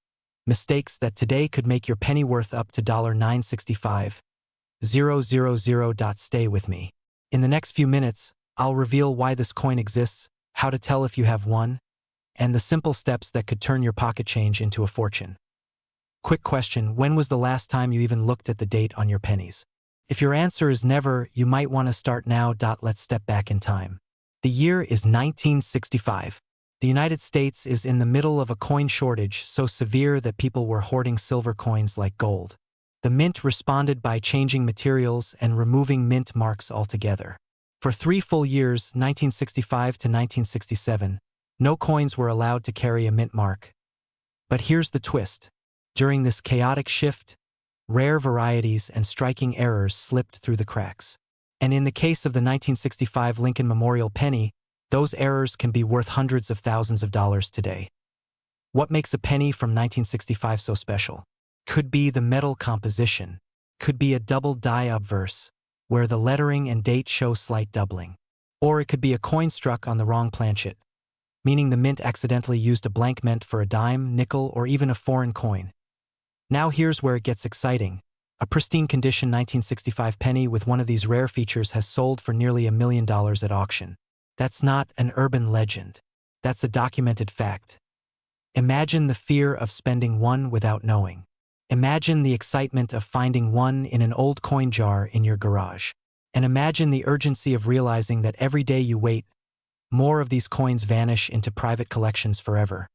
Mistakes that today could make your penny worth up to $965,000. Stay with me. In the next few minutes, I'll reveal why this coin exists, how to tell if you have one, and the simple steps that could turn your pocket change into a fortune. Quick question, when was the last time you even looked at the date on your pennies? If your answer is never, you might want to start now. Let's step back in time. The year is 1965. The United States is in the middle of a coin shortage so severe that people were hoarding silver coins like gold. The mint responded by changing materials and removing mint marks altogether. For 3 full years, 1965 to 1967, no coins were allowed to carry a mint mark. But here's the twist. During this chaotic shift, rare varieties and striking errors slipped through the cracks. And in the case of the 1965 Lincoln Memorial penny, those errors can be worth hundreds of thousands of dollars today. What makes a penny from 1965 so special? Could be the metal composition. Could be a double die obverse, where the lettering and date show slight doubling. Or it could be a coin struck on the wrong planchet, meaning the mint accidentally used a blank meant for a dime, nickel, or even a foreign coin. Now here's where it gets exciting. A pristine condition 1965 penny with one of these rare features has sold for nearly $1 million at auction. That's not an urban legend. That's a documented fact. Imagine the fear of spending one without knowing. Imagine the excitement of finding one in an old coin jar in your garage. And imagine the urgency of realizing that every day you wait, more of these coins vanish into private collections forever.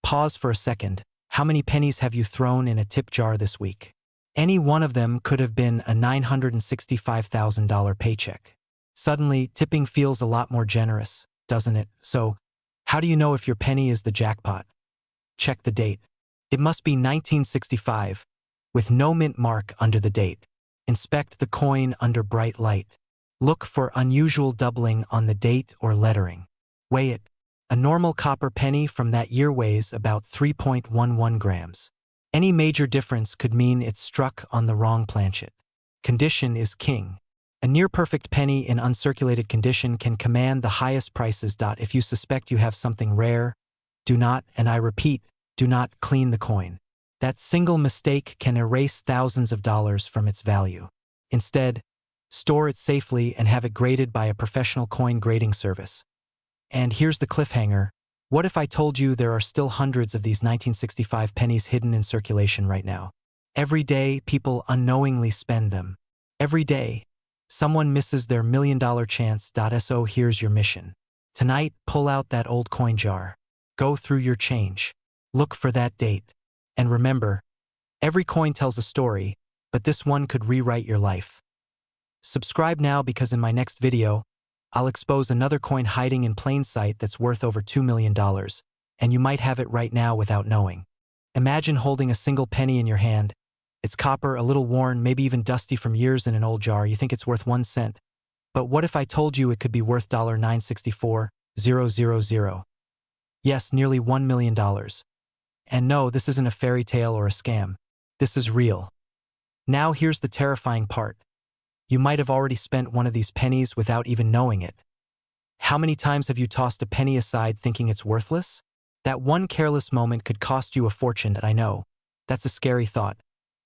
Pause for a second. How many pennies have you thrown in a tip jar this week? Any one of them could have been a $965,000 paycheck. Suddenly, tipping feels a lot more generous, doesn't it? So, how do you know if your penny is the jackpot? Check the date. It must be 1965, with no mint mark under the date. Inspect the coin under bright light. Look for unusual doubling on the date or lettering. Weigh it. A normal copper penny from that year weighs about 3.11 grams. Any major difference could mean it's struck on the wrong planchet. Condition is king. A near-perfect penny in uncirculated condition can command the highest prices. If you suspect you have something rare, do not, and I repeat, do not clean the coin. That single mistake can erase thousands of dollars from its value. Instead, store it safely and have it graded by a professional coin grading service. And here's the cliffhanger. What if I told you there are still hundreds of these 1965 pennies hidden in circulation right now? Every day, people unknowingly spend them. Every day, someone misses their $1 million chance. So here's your mission. Tonight, pull out that old coin jar. Go through your change. Look for that date. And remember, every coin tells a story, but this one could rewrite your life. Subscribe now because in my next video, I'll expose another coin hiding in plain sight that's worth over $2 million, and you might have it right now without knowing. Imagine holding a single penny in your hand. It's copper, a little worn, maybe even dusty from years in an old jar. You think it's worth 1 cent. But what if I told you it could be worth $964,000? Yes, nearly $1 million. And no, this isn't a fairy tale or a scam. This is real. Now here's the terrifying part. You might have already spent one of these pennies without even knowing it. How many times have you tossed a penny aside thinking it's worthless? That one careless moment could cost you a fortune. I know. That's a scary thought.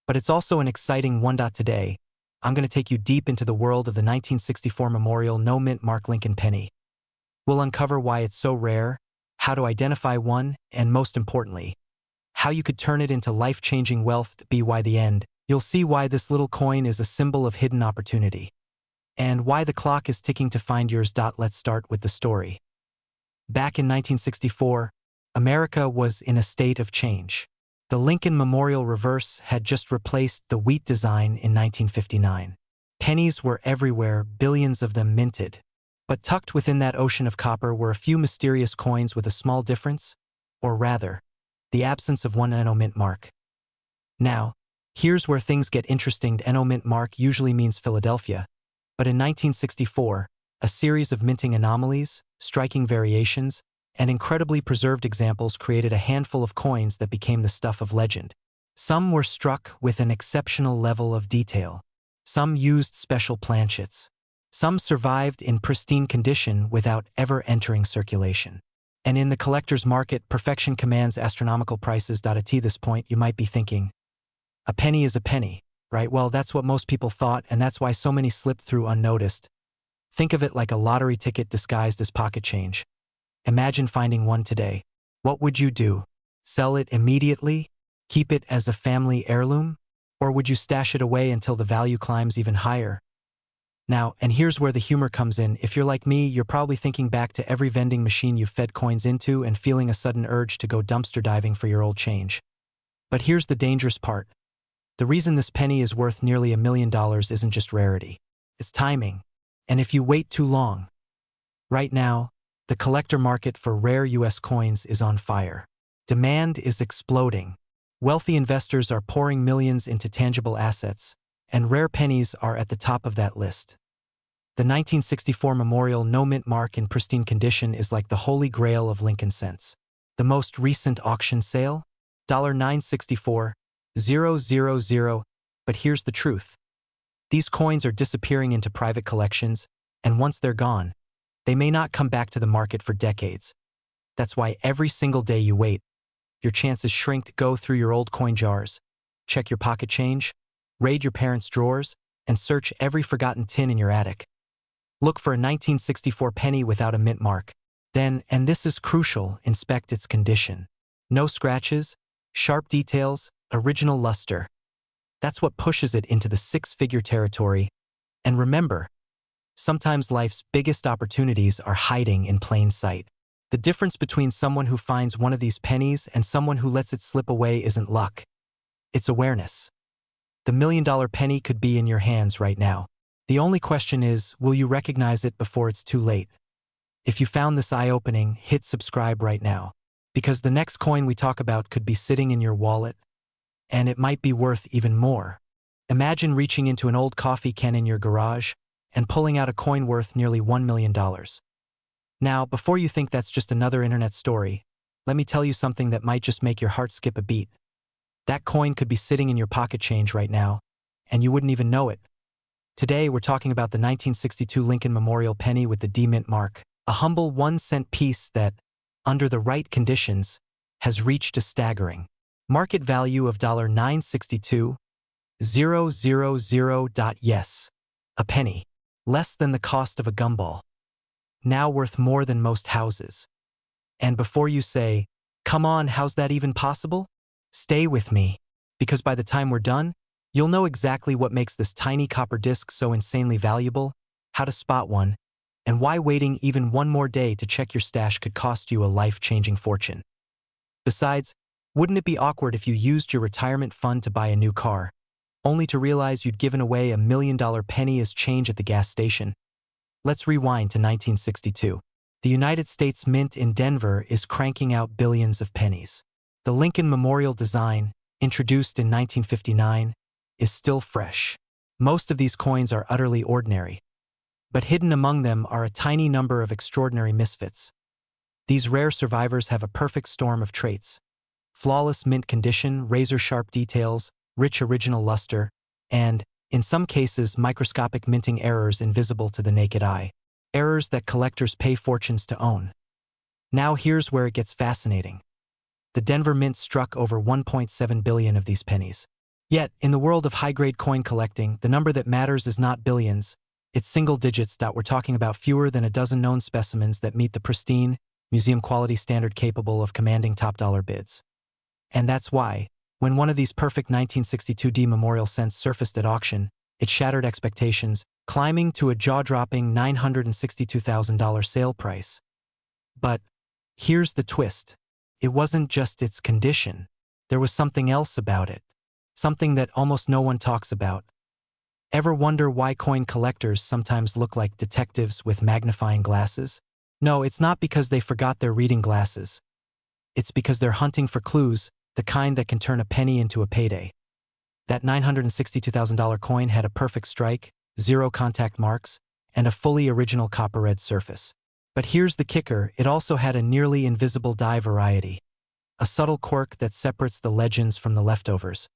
But it's also an exciting one. Today, I'm going to take you deep into the world of the 1964 Memorial No Mint Mark Lincoln penny. We'll uncover why it's so rare, how to identify one, and most importantly, how you could turn it into life-changing wealth. By the end, you'll see why this little coin is a symbol of hidden opportunity, and why the clock is ticking to find yours. Let's start with the story. Back in 1964, America was in a state of change. The Lincoln Memorial reverse had just replaced the wheat design in 1959. Pennies were everywhere, billions of them minted. But tucked within that ocean of copper were a few mysterious coins with a small difference, or rather, the absence of one NO mint mark. Now, here's where things get interesting. NO mint mark usually means Philadelphia, but in 1964, a series of minting anomalies, striking variations, and incredibly preserved examples created a handful of coins that became the stuff of legend. Some were struck with an exceptional level of detail. Some used special planchets. Some survived in pristine condition without ever entering circulation. And in the collector's market, perfection commands astronomical prices. At this point, you might be thinking, a penny is a penny, right? Well, that's what most people thought, and that's why so many slipped through unnoticed. Think of it like a lottery ticket disguised as pocket change. Imagine finding one today. What would you do? Sell it immediately? Keep it as a family heirloom? Or would you stash it away until the value climbs even higher? Now, and here's where the humor comes in. If you're like me, you're probably thinking back to every vending machine you've fed coins into and feeling a sudden urge to go dumpster diving for your old change. But here's the dangerous part. The reason this penny is worth nearly $1 million isn't just rarity. It's timing. And if you wait too long. Right now, the collector market for rare US coins is on fire. Demand is exploding. Wealthy investors are pouring millions into tangible assets, and rare pennies are at the top of that list. The 1964 Memorial no mint mark in pristine condition is like the holy grail of Lincoln cents. The most recent auction sale? $964,000. But here's the truth. These coins are disappearing into private collections, and once they're gone, they may not come back to the market for decades. That's why every single day you wait, your chances shrink. Go through your old coin jars, check your pocket change, raid your parents' drawers, and search every forgotten tin in your attic. Look for a 1964 penny without a mint mark. Then, and this is crucial, inspect its condition. No scratches, sharp details, original luster. That's what pushes it into the six-figure territory. And remember, sometimes life's biggest opportunities are hiding in plain sight. The difference between someone who finds one of these pennies and someone who lets it slip away isn't luck. It's awareness. The $1 million penny could be in your hands right now. The only question is, will you recognize it before it's too late? If you found this eye-opening, hit subscribe right now. Because the next coin we talk about could be sitting in your wallet, and it might be worth even more. Imagine reaching into an old coffee can in your garage and pulling out a coin worth nearly $1 million. Now, before you think that's just another internet story, let me tell you something that might just make your heart skip a beat. That coin could be sitting in your pocket change right now, and you wouldn't even know it. Today, we're talking about the 1962 Lincoln Memorial penny with the D mint mark, a humble 1-cent piece that, under the right conditions, has reached a staggering market value of $962,000. Yes, a penny, less than the cost of a gumball. Now worth more than most houses. And before you say, come on, how's that even possible? Stay with me, because by the time we're done, you'll know exactly what makes this tiny copper disc so insanely valuable, how to spot one, and why waiting even one more day to check your stash could cost you a life-changing fortune. Besides, wouldn't it be awkward if you used your retirement fund to buy a new car, only to realize you'd given away $1 million penny as change at the gas station? Let's rewind to 1962. The United States Mint in Denver is cranking out billions of pennies. The Lincoln Memorial design, introduced in 1959, is still fresh. Most of these coins are utterly ordinary, but hidden among them are a tiny number of extraordinary misfits. These rare survivors have a perfect storm of traits: flawless mint condition, razor-sharp details, rich original luster, and, in some cases, microscopic minting errors invisible to the naked eye. Errors that collectors pay fortunes to own. Now here's where it gets fascinating. The Denver Mint struck over 1.7 billion of these pennies. Yet, in the world of high-grade coin collecting, the number that matters is not billions, it's single digits. We're talking about fewer than a dozen known specimens that meet the pristine, museum-quality standard capable of commanding top-dollar bids. And that's why, When one of these perfect 1962 memorial cents surfaced at auction, it shattered expectations, climbing to a jaw-dropping $962,000 sale price. But here's the twist. It wasn't just its condition. There was something else about it. Something that almost no one talks about. Ever wonder why coin collectors sometimes look like detectives with magnifying glasses? No, it's not because they forgot their reading glasses. It's because they're hunting for clues, the kind that can turn a penny into a payday. That $962,000 coin had a perfect strike, 0 contact marks, and a fully original copper red surface. But here's the kicker, it also had a nearly invisible die variety. A subtle quirk that separates the legends from the leftovers.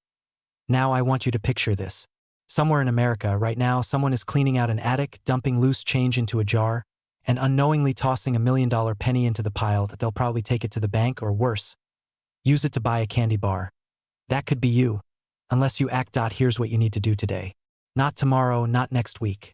Now I want you to picture this. Somewhere in America, right now, someone is cleaning out an attic, dumping loose change into a jar, and unknowingly tossing a $1 million penny into the pile that they'll probably take it to the bank or worse, use it to buy a candy bar. That could be you. Unless you act. Here's what you need to do today. Not tomorrow, not next week.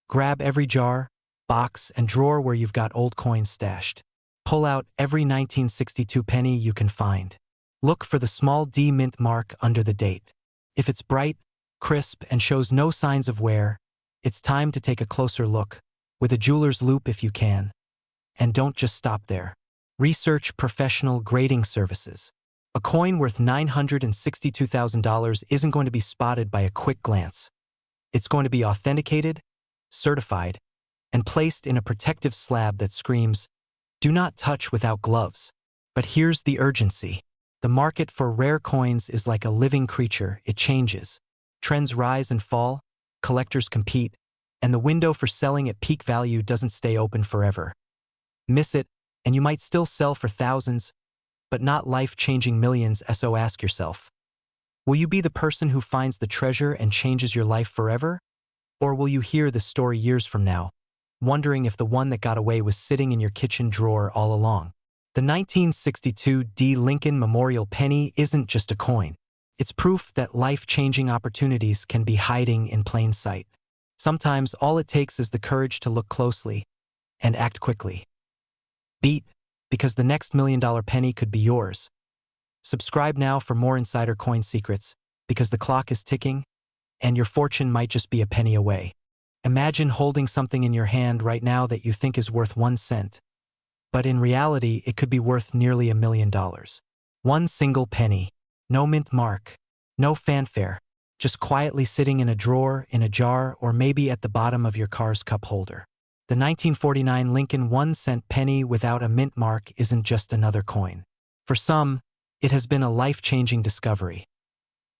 Grab every jar, box, and drawer where you've got old coins stashed. Pull out every 1962 penny you can find. Look for the small D mint mark under the date. If it's bright, crisp, and shows no signs of wear, it's time to take a closer look, with a jeweler's loupe if you can. And don't just stop there. Research professional grading services. A coin worth $962,000 isn't going to be spotted by a quick glance. It's going to be authenticated, certified, and placed in a protective slab that screams, "Do not touch without gloves." But here's the urgency. The market for rare coins is like a living creature, it changes. Trends rise and fall, collectors compete, and the window for selling at peak value doesn't stay open forever. Miss it, and you might still sell for thousands, but not life-changing millions. So ask yourself, will you be the person who finds the treasure and changes your life forever? Or will you hear the story years from now, wondering if the one that got away was sitting in your kitchen drawer all along? The 1962 D. Lincoln Memorial Penny isn't just a coin. It's proof that life-changing opportunities can be hiding in plain sight. Sometimes all it takes is the courage to look closely and act quickly. Beat, because the next $1 million penny could be yours. Subscribe now for more insider coin secrets, because the clock is ticking, and your fortune might just be a penny away. Imagine holding something in your hand right now that you think is worth 1 cent. But in reality, it could be worth nearly $1 million. One single penny. No mint mark. No fanfare. Just quietly sitting in a drawer, in a jar, or maybe at the bottom of your car's cup holder. The 1949 Lincoln 1-cent penny without a mint mark isn't just another coin. For some, it has been a life-changing discovery.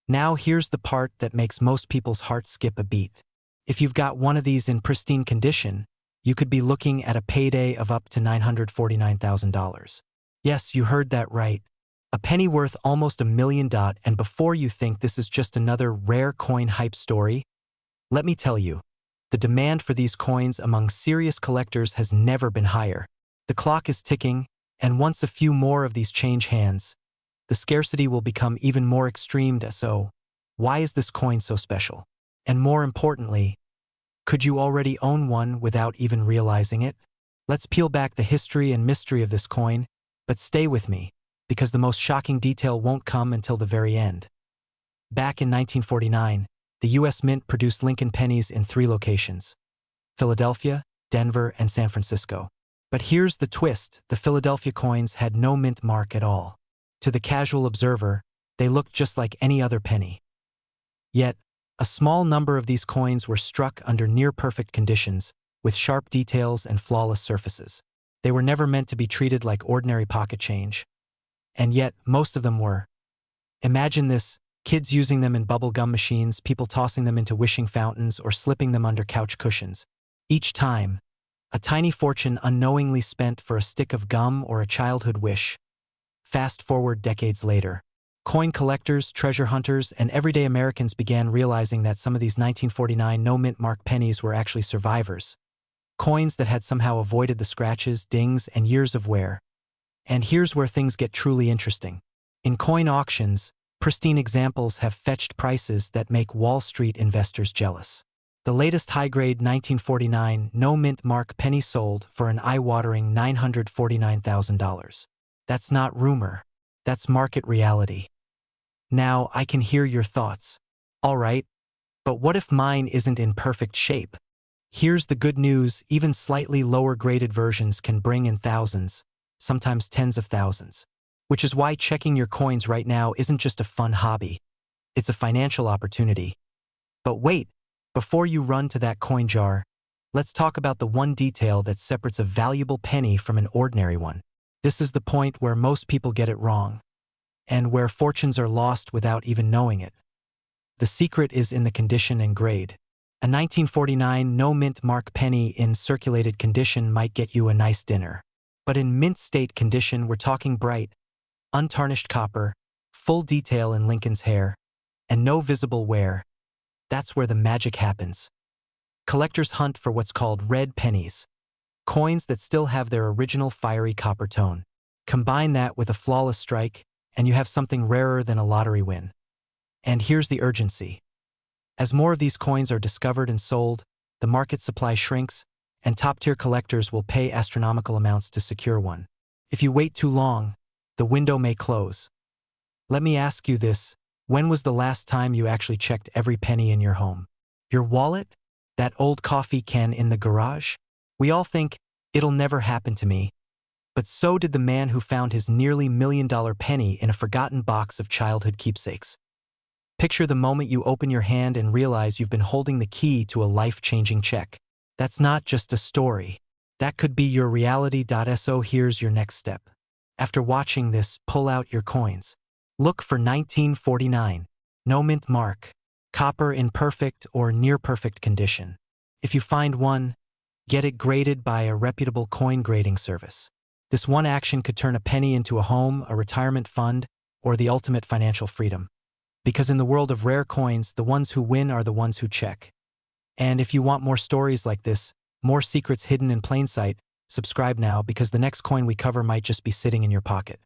Now here's the part that makes most people's hearts skip a beat. If you've got one of these in pristine condition, you could be looking at a payday of up to $949,000. Yes, you heard that right. A penny worth almost $1 million. And before you think this is just another rare coin hype story, let me tell you, the demand for these coins among serious collectors has never been higher. The clock is ticking, and once a few more of these change hands, the scarcity will become even more extreme. So, why is this coin so special? And more importantly, could you already own one without even realizing it? Let's peel back the history and mystery of this coin, but stay with me, because the most shocking detail won't come until the very end. Back in 1949, the U.S. Mint produced Lincoln pennies in 3 locations: Philadelphia, Denver, and San Francisco. But here's the twist, the Philadelphia coins had no mint mark at all. To the casual observer, they looked just like any other penny. Yet, a small number of these coins were struck under near-perfect conditions, with sharp details and flawless surfaces. They were never meant to be treated like ordinary pocket change. And yet, most of them were. Imagine this: kids using them in bubble gum machines, people tossing them into wishing fountains, or slipping them under couch cushions. Each time, a tiny fortune unknowingly spent for a stick of gum or a childhood wish. Fast forward decades later, coin collectors, treasure hunters, and everyday Americans began realizing that some of these 1949 no-mint mark pennies were actually survivors. Coins that had somehow avoided the scratches, dings, and years of wear. And here's where things get truly interesting. In coin auctions, pristine examples have fetched prices that make Wall Street investors jealous. The latest high-grade 1949 no-mint mark penny sold for an eye-watering $949,000. That's not rumor. That's market reality. Now I can hear your thoughts. Alright, but what if mine isn't in perfect shape? Here's the good news, even slightly lower graded versions can bring in thousands, sometimes tens of thousands. Which is why checking your coins right now isn't just a fun hobby. It's a financial opportunity. But wait, before you run to that coin jar, let's talk about the one detail that separates a valuable penny from an ordinary one. This is the point where most people get it wrong, and where fortunes are lost without even knowing it. The secret is in the condition and grade. A 1949 no-mint mark penny in circulated condition might get you a nice dinner. But in mint state condition, we're talking bright, untarnished copper, full detail in Lincoln's hair, and no visible wear. That's where the magic happens. Collectors hunt for what's called red pennies, coins that still have their original fiery copper tone. Combine that with a flawless strike, and you have something rarer than a lottery win. And here's the urgency. As more of these coins are discovered and sold, the market supply shrinks, and top-tier collectors will pay astronomical amounts to secure one. If you wait too long, the window may close. Let me ask you this, when was the last time you actually checked every penny in your home? Your wallet? That old coffee can in the garage? We all think, it'll never happen to me. But so did the man who found his nearly $1 million penny in a forgotten box of childhood keepsakes. Picture the moment you open your hand and realize you've been holding the key to a life-changing check. That's not just a story. That could be your reality. So here's your next step. After watching this, pull out your coins. Look for 1949, no mint mark, copper in perfect or near-perfect condition. If you find one, get it graded by a reputable coin grading service. This one action could turn a penny into a home, a retirement fund, or the ultimate financial freedom. Because in the world of rare coins, the ones who win are the ones who check. And if you want more stories like this, more secrets hidden in plain sight, subscribe now because the next coin we cover might just be sitting in your pocket.